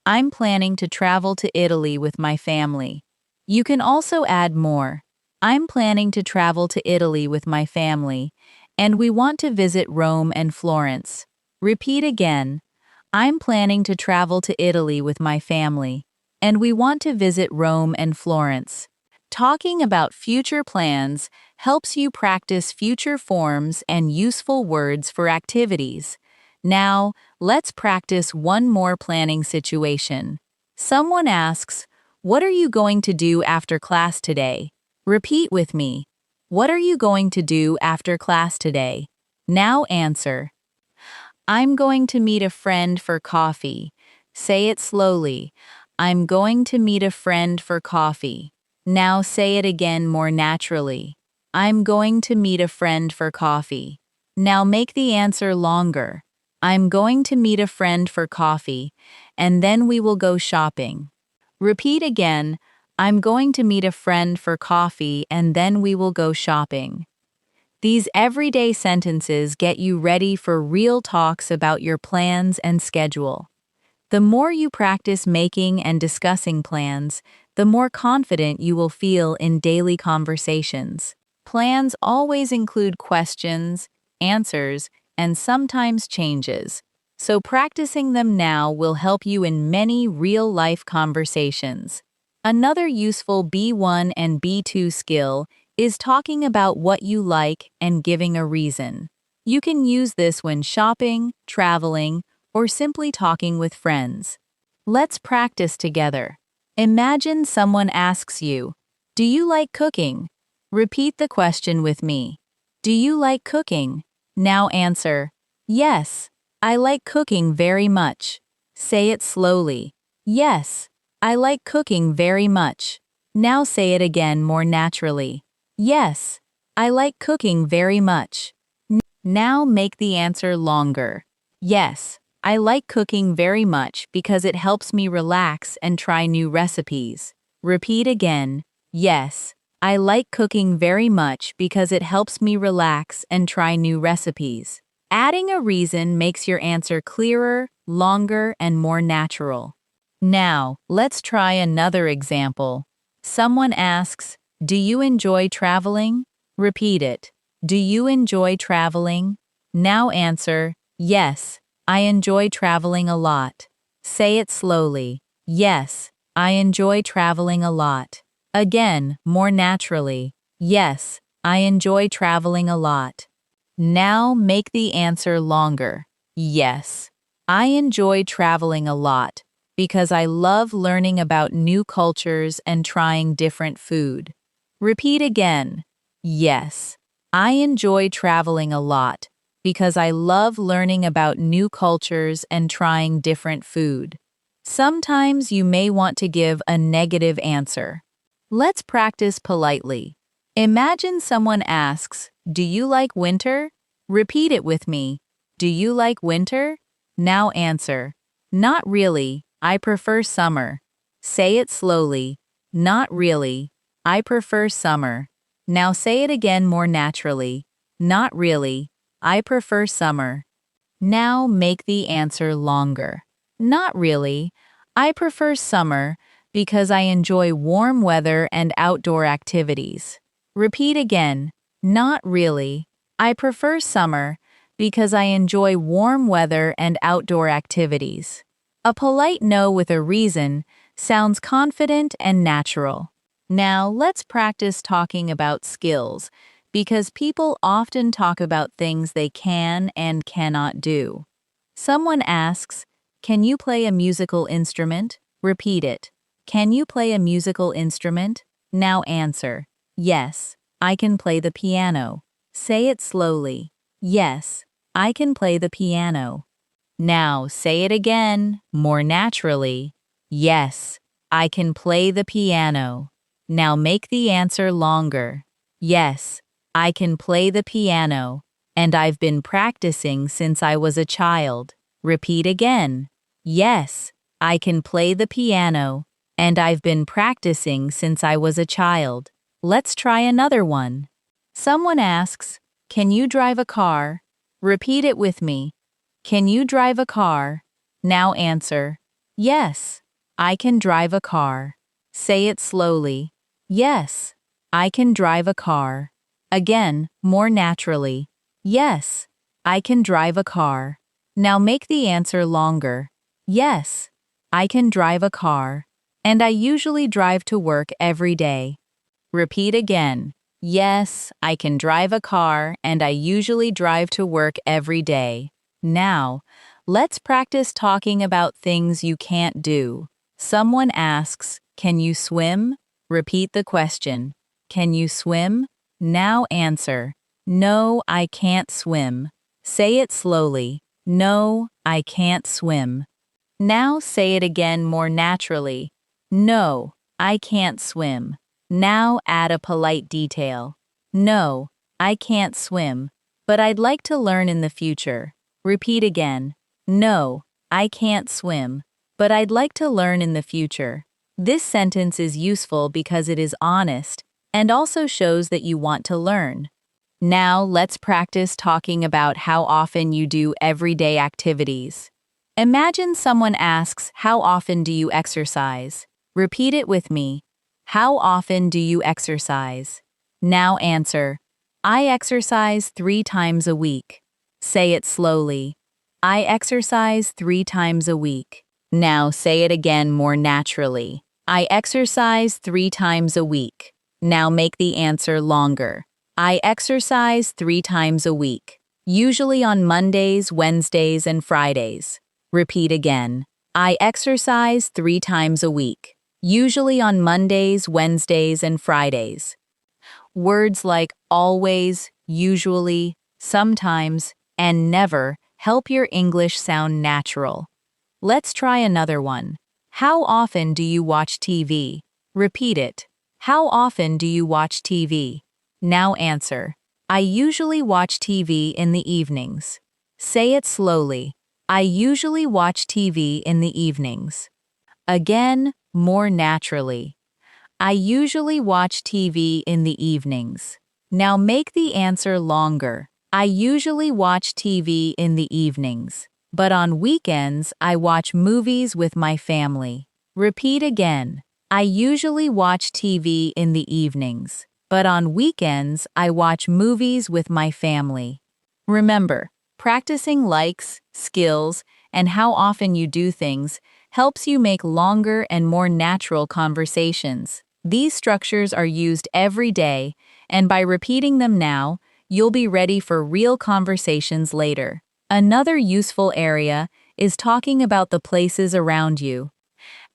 "I'm planning to travel to Italy with my family." You can also add more. "I'm planning to travel to Italy with my family, and we want to visit Rome and Florence." Repeat again. "I'm planning to travel to Italy with my family, and we want to visit Rome and Florence." Talking about future plans helps you practice future forms and useful words for activities. Now, let's practice one more planning situation. Someone asks, "What are you going to do after class today?" Repeat with me. What are you going to do after class today? Now answer. I'm going to meet a friend for coffee. Say it slowly. I'm going to meet a friend for coffee. Now say it again more naturally. I'm going to meet a friend for coffee. Now make the answer longer. I'm going to meet a friend for coffee, and then we will go shopping. Repeat again. I'm going to meet a friend for coffee, and then we will go shopping. These everyday sentences get you ready for real talks about your plans and schedule. The more you practice making and discussing plans, the more confident you will feel in daily conversations. Plans always include questions, answers, and sometimes changes, so practicing them now will help you in many real-life conversations. Another useful B1 and B2 skill is talking about what you like and giving a reason. You can use this when shopping, traveling, or simply talking with friends. Let's practice together. Imagine someone asks you, "Do you like cooking?" Repeat the question with me. Do you like cooking? Now answer, "Yes, I like cooking very much." Say it slowly. Yes, I like cooking very much. Now say it again more naturally. Yes, I like cooking very much. Now make the answer longer. Yes, I like cooking very much because it helps me relax and try new recipes. Repeat again. Yes, I like cooking very much because it helps me relax and try new recipes. Adding a reason makes your answer clearer, longer, and more natural. Now, let's try another example. Someone asks, "Do you enjoy traveling?" Repeat it. Do you enjoy traveling? Now answer, "Yes, I enjoy traveling a lot." Say it slowly. Yes, I enjoy traveling a lot. Again, more naturally. Yes, I enjoy traveling a lot. Now make the answer longer. Yes, I enjoy traveling a lot because I love learning about new cultures and trying different food. Repeat again. Yes, I enjoy traveling a lot because I love learning about new cultures and trying different food. Sometimes you may want to give a negative answer. Let's practice politely. Imagine someone asks, "Do you like winter?" Repeat it with me. Do you like winter? Now answer, "Not really, I prefer summer." Say it slowly. Not really, I prefer summer. Now say it again more naturally. Not really, I prefer summer. Now make the answer longer. Not really, I prefer summer because I enjoy warm weather and outdoor activities. Repeat again. Not really, I prefer summer because I enjoy warm weather and outdoor activities. A polite no with a reason sounds confident and natural. Now let's practice talking about skills, because people often talk about things they can and cannot do. Someone asks, "Can you play a musical instrument?" Repeat it. Can you play a musical instrument? Now answer, "Yes, I can play the piano." Say it slowly. Yes, I can play the piano. Now say it again, more naturally. Yes, I can play the piano. Now make the answer longer. Yes, I can play the piano, and I've been practicing since I was a child. Repeat again. Yes, I can play the piano, and I've been practicing since I was a child. Let's try another one. Someone asks, "Can you drive a car?" Repeat it with me. Can you drive a car? Now answer, "Yes, I can drive a car." Say it slowly. Yes, I can drive a car. Again, more naturally. Yes, I can drive a car. Now make the answer longer. Yes, I can drive a car, and I usually drive to work every day. Repeat again. Yes, I can drive a car and I usually drive to work every day. Now, let's practice talking about things you can't do. Someone asks, "Can you swim?" Repeat the question. Can you swim? Now answer. No, I can't swim. Say it slowly. No, I can't swim. Now say it again more naturally. No, I can't swim. Now add a polite detail. No, I can't swim, but I'd like to learn in the future. Repeat again. No, I can't swim, but I'd like to learn in the future. This sentence is useful because it is honest and also shows that you want to learn. Now let's practice talking about how often you do everyday activities. Imagine someone asks, "How often do you exercise?" Repeat it with me. How often do you exercise? Now answer. I exercise 3 times a week. Say it slowly. I exercise 3 times a week. Now say it again more naturally. I exercise 3 times a week. Now make the answer longer. I exercise 3 times a week, usually on Mondays, Wednesdays, and Fridays. Repeat again. I exercise 3 times a week, usually on Mondays, Wednesdays, and Fridays. Words like always, usually, sometimes, and never help your English sound natural. Let's try another one. How often do you watch TV? Repeat it. How often do you watch TV? Now answer. I usually watch TV in the evenings. Say it slowly. I usually watch TV in the evenings. Again, more naturally. I usually watch TV in the evenings. Now make the answer longer. I usually watch TV in the evenings, but on weekends I watch movies with my family. Repeat again. I usually watch TV in the evenings, but on weekends I watch movies with my family. Remember, practicing likes, skills, and how often you do things helps you make longer and more natural conversations. These structures are used every day, and by repeating them now, you'll be ready for real conversations later. Another useful area is talking about the places around you.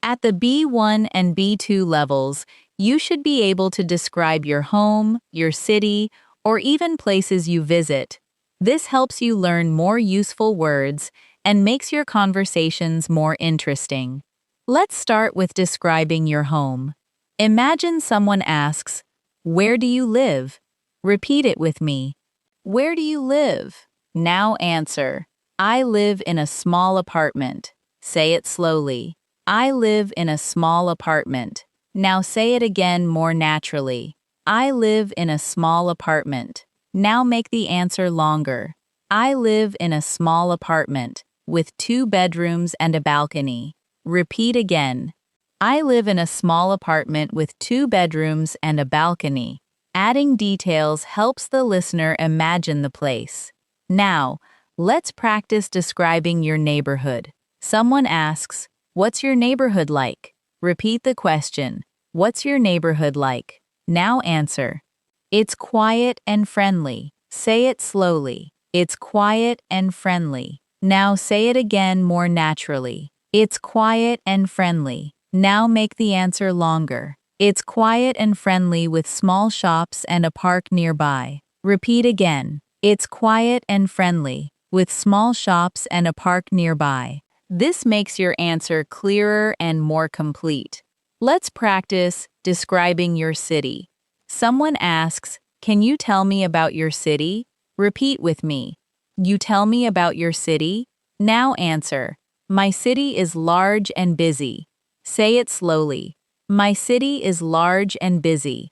At the B1 and B2 levels, you should be able to describe your home, your city, or even places you visit. This helps you learn more useful words and makes your conversations more interesting. Let's start with describing your home. Imagine someone asks, "Where do you live?" Repeat it with me. Where do you live? Now answer. I live in a small apartment. Say it slowly. I live in a small apartment. Now say it again more naturally. I live in a small apartment. Now make the answer longer. I live in a small apartment with 2 bedrooms and a balcony. Repeat again. I live in a small apartment with 2 bedrooms and a balcony. Adding details helps the listener imagine the place. Now, let's practice describing your neighborhood. Someone asks, "What's your neighborhood like?" Repeat the question. What's your neighborhood like? Now answer. It's quiet and friendly. Say it slowly. It's quiet and friendly. Now say it again more naturally. It's quiet and friendly. Now make the answer longer. It's quiet and friendly with small shops and a park nearby. Repeat again. It's quiet and friendly with small shops and a park nearby. This makes your answer clearer and more complete. Let's practice describing your city. Someone asks, "Can you tell me about your city?" Repeat with me. You tell me about your city? Now answer. My city is large and busy. Say it slowly. My city is large and busy.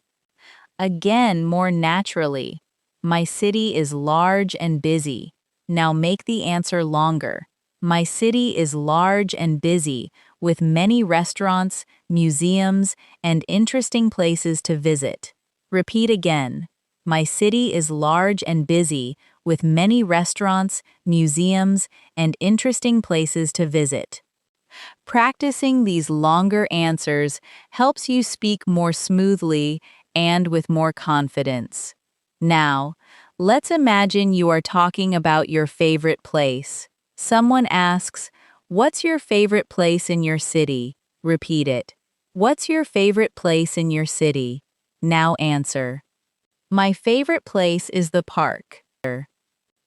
Again, more naturally. My city is large and busy. Now make the answer longer. My city is large and busy with many restaurants, museums, and interesting places to visit. Repeat again. My city is large and busy with many restaurants, museums, and interesting places to visit. Practicing these longer answers helps you speak more smoothly and with more confidence. Now, let's imagine you are talking about your favorite place. Someone asks, "What's your favorite place in your city?" Repeat it. What's your favorite place in your city? Now answer. My favorite place is the park.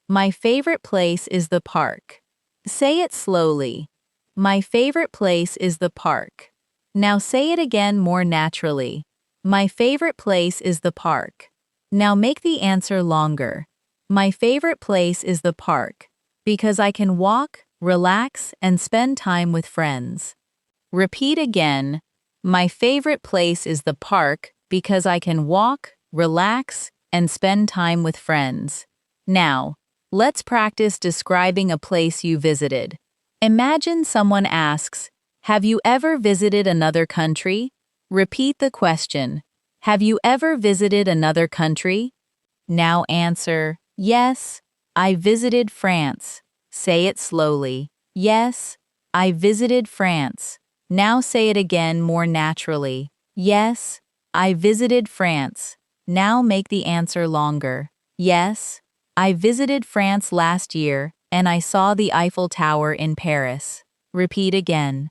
My favorite place is the park. Say it slowly. My favorite place is the park. Now say it again more naturally. My favorite place is the park. Now make the answer longer. My favorite place is the park because I can walk, relax, and spend time with friends. Repeat again. My favorite place is the park because I can walk, relax, and spend time with friends. Now, let's practice describing a place you visited. Imagine someone asks, "Have you ever visited another country?" Repeat the question. Have you ever visited another country? Now answer, "Yes, I visited France." Say it slowly. Yes, I visited France. Now say it again more naturally. Yes, I visited France. Now make the answer longer. Yes, I visited France last year and I saw the Eiffel Tower in Paris. Repeat again.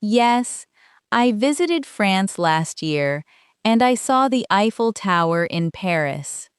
Yes, I visited France last year and I saw the Eiffel Tower in Paris.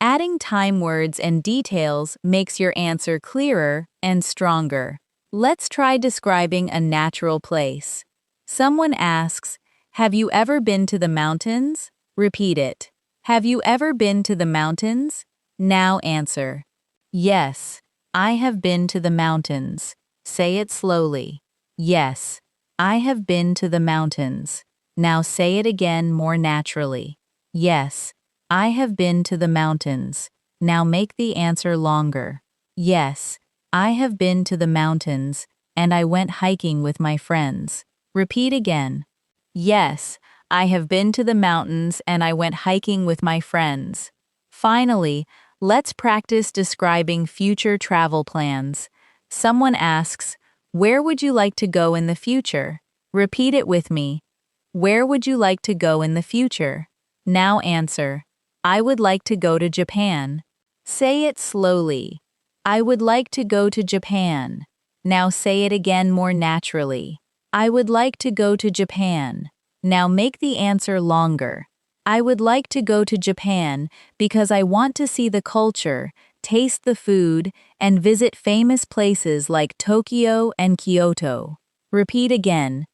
Adding time words and details makes your answer clearer and stronger. Let's try describing a natural place. Someone asks, "Have you ever been to the mountains?" Repeat it. Have you ever been to the mountains? Now answer. Yes, I have been to the mountains. Say it slowly. Yes, I have been to the mountains. Now say it again more naturally. Yes, I have been to the mountains. Now make the answer longer. Yes, I have been to the mountains, and I went hiking with my friends. Repeat again. Yes, I have been to the mountains and I went hiking with my friends. Finally, let's practice describing future travel plans. Someone asks, "Where would you like to go in the future?" Repeat it with me. Where would you like to go in the future? Now answer. I would like to go to Japan. Say it slowly. I would like to go to Japan. Now say it again more naturally. I would like to go to Japan. Now make the answer longer. I would like to go to Japan because I want to see the culture, taste the food, and visit famous places like Tokyo and Kyoto. Repeat again.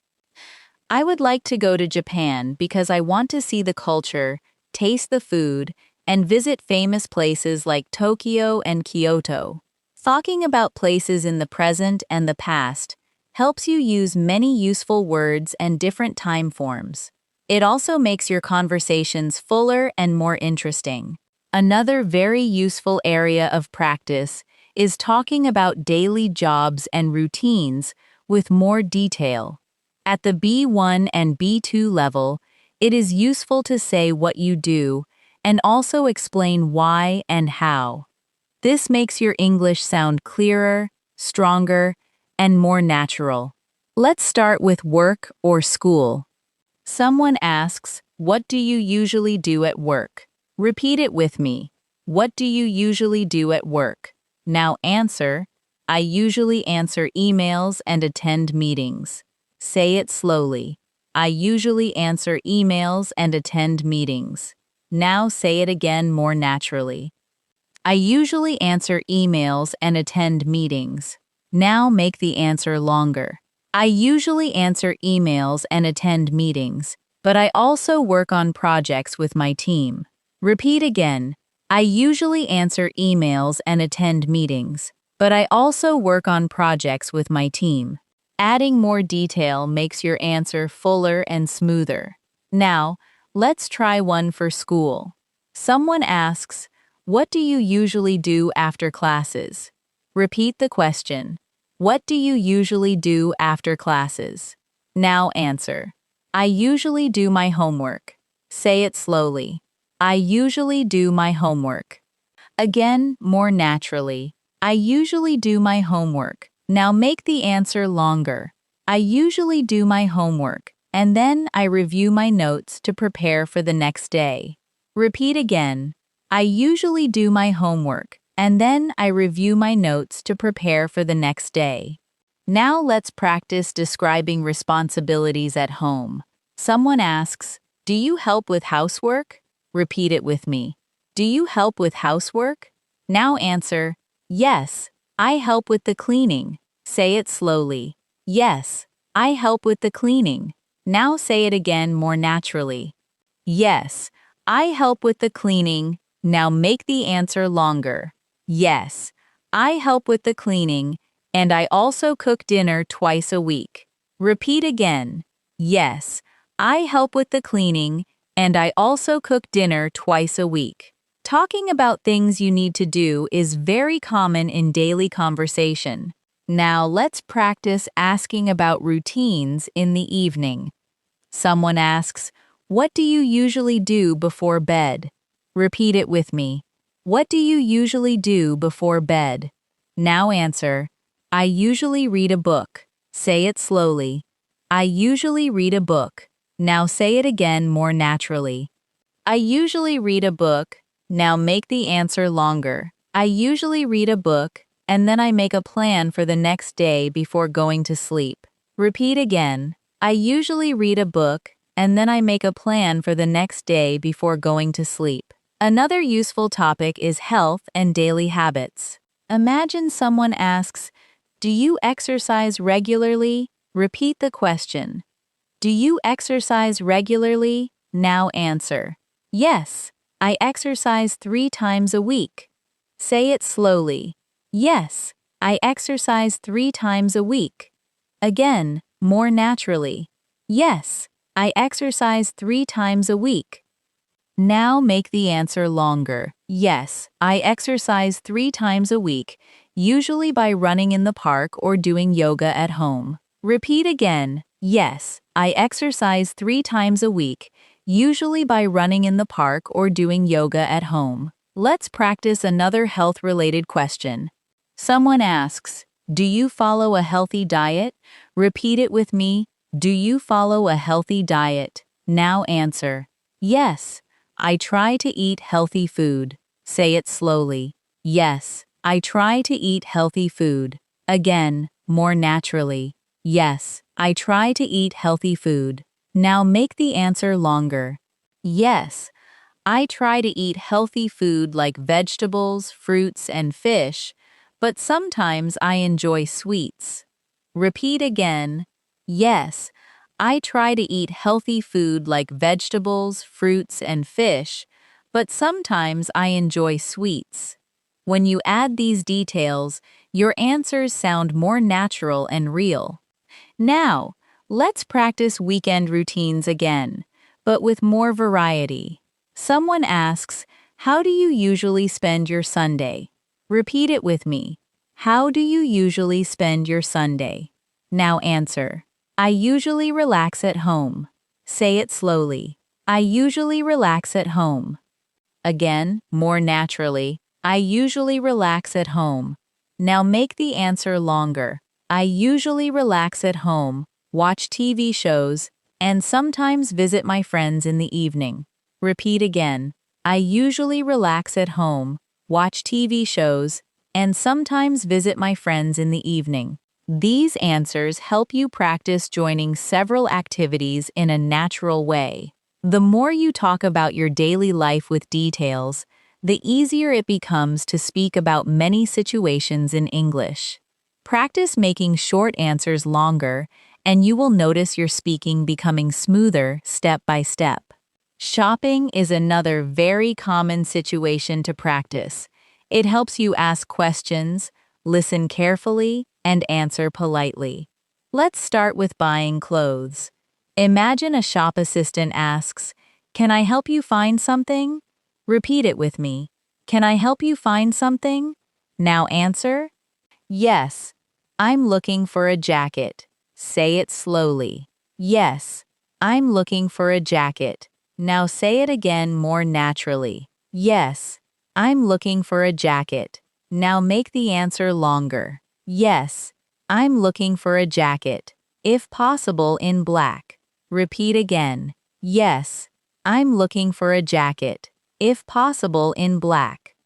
I would like to go to Japan because I want to see the culture, taste the food, and visit famous places like Tokyo and Kyoto. Talking about places in the present and the past helps you use many useful words and different time forms. It also makes your conversations fuller and more interesting. Another very useful area of practice is talking about daily jobs and routines with more detail. At the B1 and B2 level, it is useful to say what you do and also explain why and how. This makes your English sound clearer, stronger, and more natural. Let's start with work or school. Someone asks, "What do you usually do at work?" Repeat it with me. What do you usually do at work? Now answer, I usually answer emails and attend meetings. Say it slowly. I usually answer emails and attend meetings. Now say it again more naturally. I usually answer emails and attend meetings. Now make the answer longer. I usually answer emails and attend meetings, but I also work on projects with my team. Repeat again. I usually answer emails and attend meetings, but I also work on projects with my team. Adding more detail makes your answer fuller and smoother. Now, let's try one for school. Someone asks, "What do you usually do after classes?" Repeat the question. What do you usually do after classes? Now answer. I usually do my homework. Say it slowly. I usually do my homework. Again, more naturally. I usually do my homework. Now make the answer longer. I usually do my homework, and then I review my notes to prepare for the next day. Repeat again. I usually do my homework, and then I review my notes to prepare for the next day. Now let's practice describing responsibilities at home. Someone asks, "Do you help with housework?" Repeat it with me. Do you help with housework? Now answer, "Yes, I help with the cleaning." Say it slowly. Yes, I help with the cleaning. Now say it again more naturally. Yes, I help with the cleaning. Now make the answer longer. Yes, I help with the cleaning, and I also cook dinner twice a week. Repeat again. Yes, I help with the cleaning, and I also cook dinner twice a week. Talking about things you need to do is very common in daily conversation. Now let's practice asking about routines in the evening. Someone asks, "What do you usually do before bed?" Repeat it with me. What do you usually do before bed? Now answer, "I usually read a book." Say it slowly. I usually read a book. Now say it again more naturally. I usually read a book. Now make the answer longer. I usually read a book, and then I make a plan for the next day before going to sleep. Repeat again. I usually read a book, and then I make a plan for the next day before going to sleep. Another useful topic is health and daily habits. Imagine someone asks, "Do you exercise regularly?" Repeat the question. Do you exercise regularly? Now answer. Yes, I exercise 3 times a week. Say it slowly. Yes, I exercise 3 times a week. Again, more naturally. Yes, I exercise 3 times a week. Now make the answer longer. Yes, I exercise 3 times a week, usually by running in the park or doing yoga at home. Repeat again. Yes, I exercise 3 times a week, usually by running in the park or doing yoga at home. Let's practice another health-related question. Someone asks, "Do you follow a healthy diet?" Repeat it with me. Do you follow a healthy diet? Now answer. Yes, I try to eat healthy food. Say it slowly. Yes, I try to eat healthy food. Again, more naturally. Yes, I try to eat healthy food. Now make the answer longer. Yes, I try to eat healthy food like vegetables, fruits, and fish, but sometimes I enjoy sweets. Repeat again. Yes, I try to eat healthy food like vegetables, fruits, and fish, but sometimes I enjoy sweets. When you add these details, your answers sound more natural and real. Now, let's practice weekend routines again, but with more variety. Someone asks, "How do you usually spend your Sunday?" Repeat it with me. How do you usually spend your Sunday? Now answer. I usually relax at home. Say it slowly. I usually relax at home. Again, more naturally. I usually relax at home. Now make the answer longer. I usually relax at home, watch TV shows, and sometimes visit my friends in the evening. Repeat again. I usually relax at home, watch TV shows, and sometimes visit my friends in the evening. These answers help you practice joining several activities in a natural way. The more you talk about your daily life with details, the easier it becomes to speak about many situations in English. Practice making short answers longer, and you will notice your speaking becoming smoother step by step. Shopping is another very common situation to practice. It helps you ask questions, listen carefully, and answer politely. Let's start with buying clothes. Imagine a shop assistant asks, "Can I help you find something?" Repeat it with me. Can I help you find something? Now answer. Yes, I'm looking for a jacket. Say it slowly. Yes, I'm looking for a jacket. Now say it again more naturally. Yes, I'm looking for a jacket. Now make the answer longer. Yes, I'm looking for a jacket, if possible in black. Repeat again. Yes, I'm looking for a jacket. if possible in black.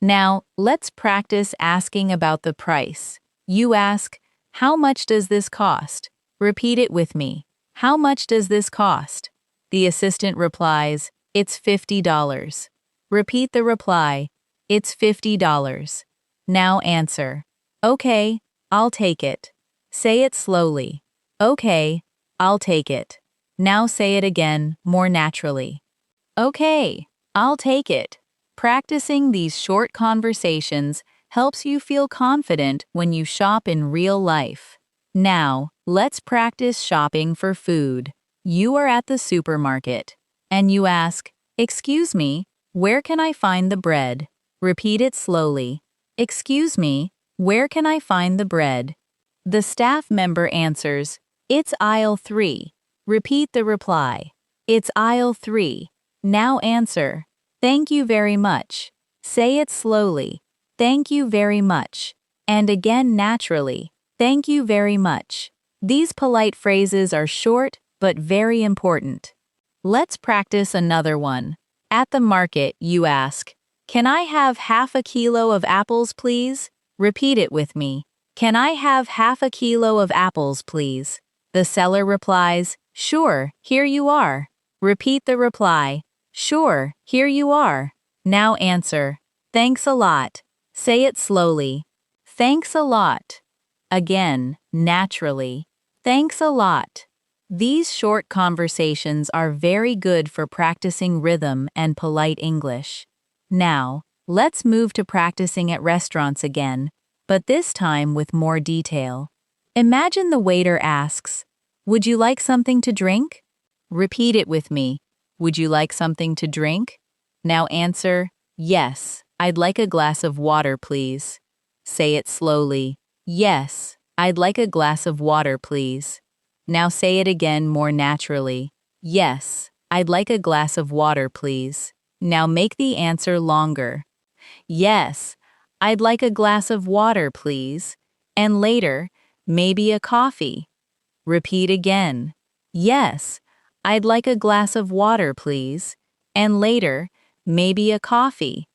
Now, let's practice asking about the price. You ask, "How much does this cost?" Repeat it with me. "How much does this cost?" The assistant replies, "It's $50. Repeat the reply, "It's $50. Now answer, "Okay, I'll take it." Say it slowly. "Okay, I'll take it." Now say it again, more naturally. "Okay, I'll take it." Practicing these short conversations helps you feel confident when you shop in real life. Now, let's practice shopping for food. You are at the supermarket, and you ask, "Excuse me, where can I find the bread?" Repeat it slowly. "Excuse me, where can I find the bread?" The staff member answers, "It's aisle 3. Repeat the reply. "It's aisle 3. Now answer, "Thank you very much." Say it slowly. "Thank you very much." And again naturally, "Thank you very much." These polite phrases are short but very important. Let's practice another one. At the market, you ask, "Can I have half a kilo of apples, please?" Repeat it with me. "Can I have half a kilo of apples, please?" The seller replies, "Sure, here you are." Repeat the reply, "Sure, here you are." Now answer, "Thanks a lot." Say it slowly. "Thanks a lot." Again, naturally. "Thanks a lot." These short conversations are very good for practicing rhythm and polite English. Now, let's move to practicing at restaurants again, but this time with more detail. Imagine the waiter asks, "Would you like something to drink?" Repeat it with me. "Would you like something to drink?" Now answer, "Yes, I'd like a glass of water, please." Say it slowly. "Yes, I'd like a glass of water, please." Now say it again more naturally. "Yes, I'd like a glass of water, please." Now make the answer longer. "Yes, I'd like a glass of water, please." And later, maybe a coffee. Repeat again. "Yes, I'd like a glass of water, please." And later, maybe a coffee.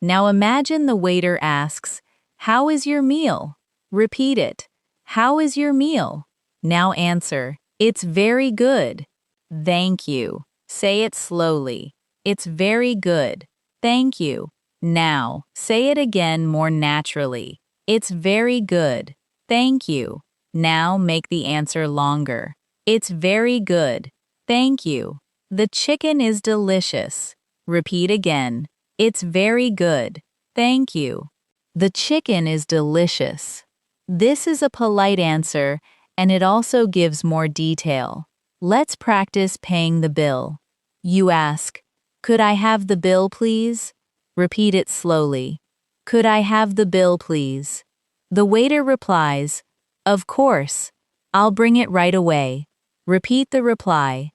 Now imagine the waiter asks, "How is your meal?" Repeat it. "How is your meal?" Now answer, "It's very good." Thank you. Say it slowly. "It's very good. Thank you." Now, say it again more naturally. "It's very good. Thank you." Now make the answer longer. "It's very good. Thank you." The chicken is delicious. Repeat again. "It's very good. Thank you." The chicken is delicious. This is a polite answer, and it also gives more detail. Let's practice paying the bill. You ask, "Could I have the bill, please?" Repeat it slowly. "Could I have the bill, please?" The waiter replies, "Of course. I'll bring it right away." Repeat the reply.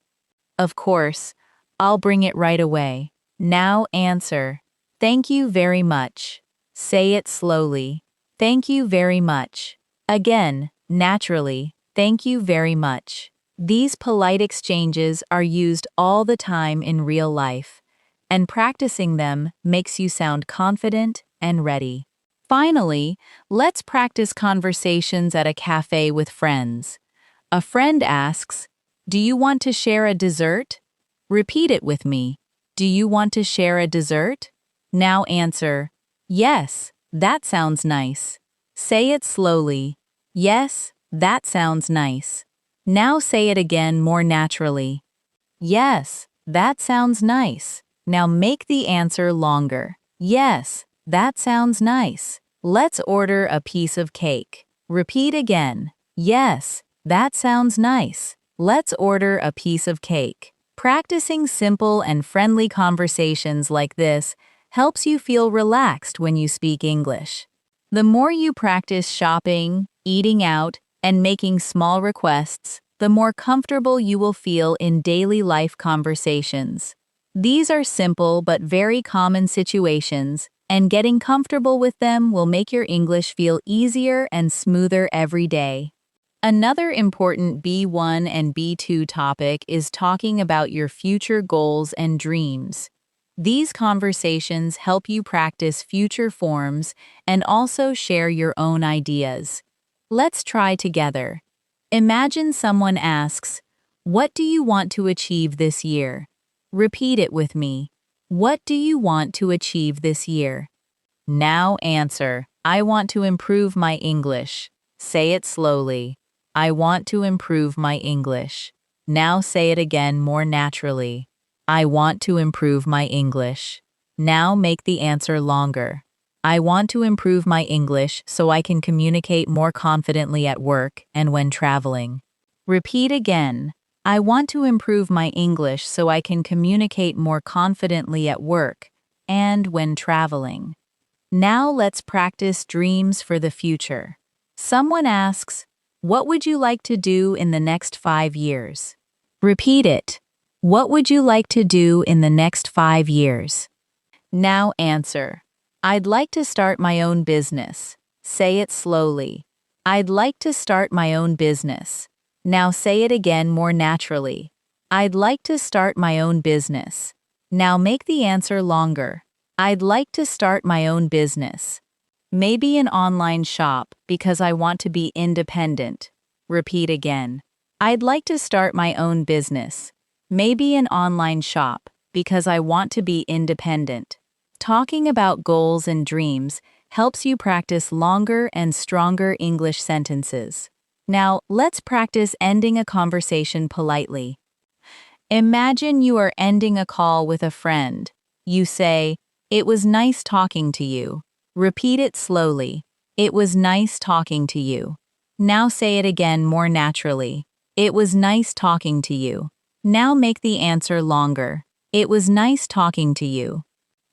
"Of course. I'll bring it right away." Now answer, "Thank you very much." Say it slowly. "Thank you very much." Again, naturally, "Thank you very much." These polite exchanges are used all the time in real life, and practicing them makes you sound confident and ready. Finally, let's practice conversations at a cafe with friends. A friend asks, "Do you want to share a dessert?" Repeat it with me. "Do you want to share a dessert?" Now answer, "Yes, that sounds nice." Say it slowly. "Yes, that sounds nice." Now say it again more naturally. "Yes, that sounds nice." Now make the answer longer. "Yes, that sounds nice. Let's order a piece of cake." Repeat again. "Yes, that sounds nice. Let's order a piece of cake." Practicing simple and friendly conversations like this helps you feel relaxed when you speak English. The more you practice shopping, eating out, and making small requests, the more comfortable you will feel in daily life conversations. These are simple but very common situations, and getting comfortable with them will make your English feel easier and smoother every day. Another important B1 and B2 topic is talking about your future goals and dreams. These conversations help you practice future forms and also share your own ideas. Let's try together. Imagine someone asks, "What do you want to achieve this year?" Repeat it with me. What do you want to achieve this year? Now answer, "I want to improve my English." Say it slowly. I want to improve my English. Now say it again more naturally. I want to improve my English. Now make the answer longer. I want to improve my English so I can communicate more confidently at work and when traveling. Repeat again. I want to improve my English so I can communicate more confidently at work and when traveling. Now let's practice dreams for the future. Someone asks, "What would you like to do in the next 5 years?" Repeat it. What would you like to do in the next 5 years? Now answer. I'd like to start my own business. Say it slowly. I'd like to start my own business. Now say it again more naturally. I'd like to start my own business. Now make the answer longer. I'd like to start my own business. Maybe an online shop because I want to be independent. Repeat again. I'd like to start my own business. Maybe an online shop because I want to be independent. Talking about goals and dreams helps you practice longer and stronger English sentences. Now, let's practice ending a conversation politely. Imagine you are ending a call with a friend. You say, "It was nice talking to you." Repeat it slowly. It was nice talking to you. Now say it again more naturally. It was nice talking to you. Now make the answer longer. It was nice talking to you.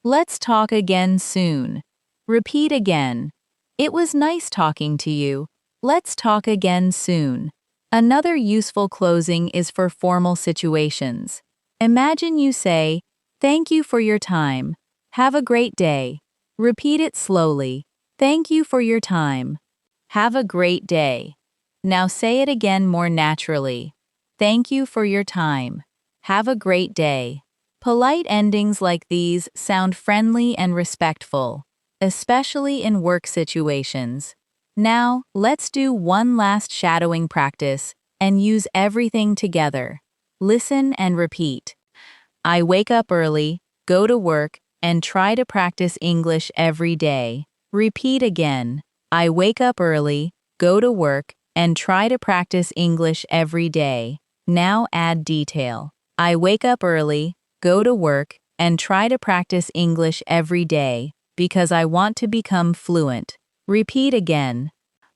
Let's talk again soon. Repeat again. It was nice talking to you. Let's talk again soon. Another useful closing is for formal situations. Imagine you say, "Thank you for your time. Have a great day." Repeat it slowly. Thank you for your time. Have a great day. Now say it again more naturally. Thank you for your time. Have a great day. Polite endings like these sound friendly and respectful, especially in work situations. Now, let's do one last shadowing practice and use everything together. Listen and repeat. I wake up early, go to work, and try to practice English every day. Repeat again. I wake up early, go to work, and try to practice English every day. Now add detail. I wake up early, go to work, and try to practice English every day because I want to become fluent. Repeat again.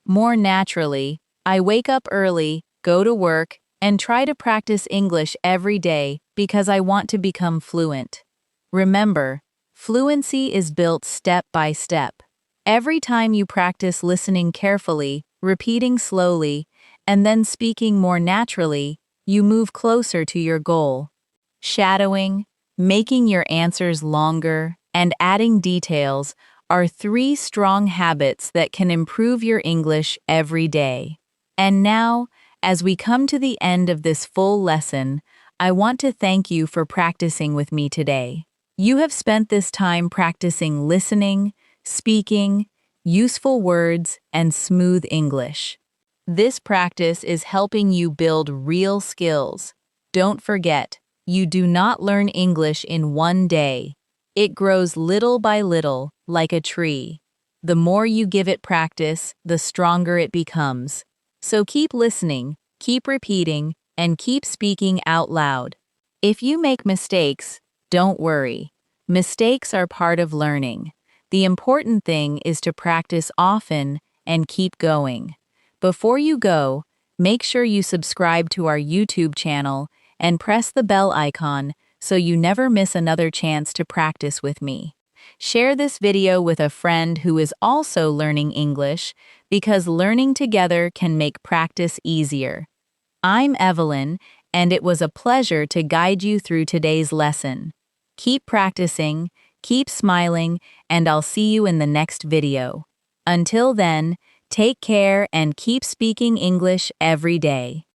More naturally, I wake up early, go to work, and try to practice English every day because I want to become fluent. Remember, fluency is built step by step. Every time you practice listening carefully, repeating slowly, and then speaking more naturally, you move closer to your goal. Shadowing, making your answers longer, and adding details are 3 strong habits that can improve your English every day. And now, as we come to the end of this full lesson, I want to thank you for practicing with me today. You have spent this time practicing listening, speaking, useful words, and smooth English. This practice is helping you build real skills. Don't forget, you do not learn English in one day. It grows little by little, like a tree. The more you give it practice, the stronger it becomes. So keep listening, keep repeating, and keep speaking out loud. If you make mistakes, don't worry. Mistakes are part of learning. The important thing is to practice often and keep going. Before you go, make sure you subscribe to our YouTube channel and press the bell icon so you never miss another chance to practice with me. Share this video with a friend who is also learning English because learning together can make practice easier. I'm Evelyn, and it was a pleasure to guide you through today's lesson. Keep practicing, keep smiling, and I'll see you in the next video. Until then, take care and keep speaking English every day.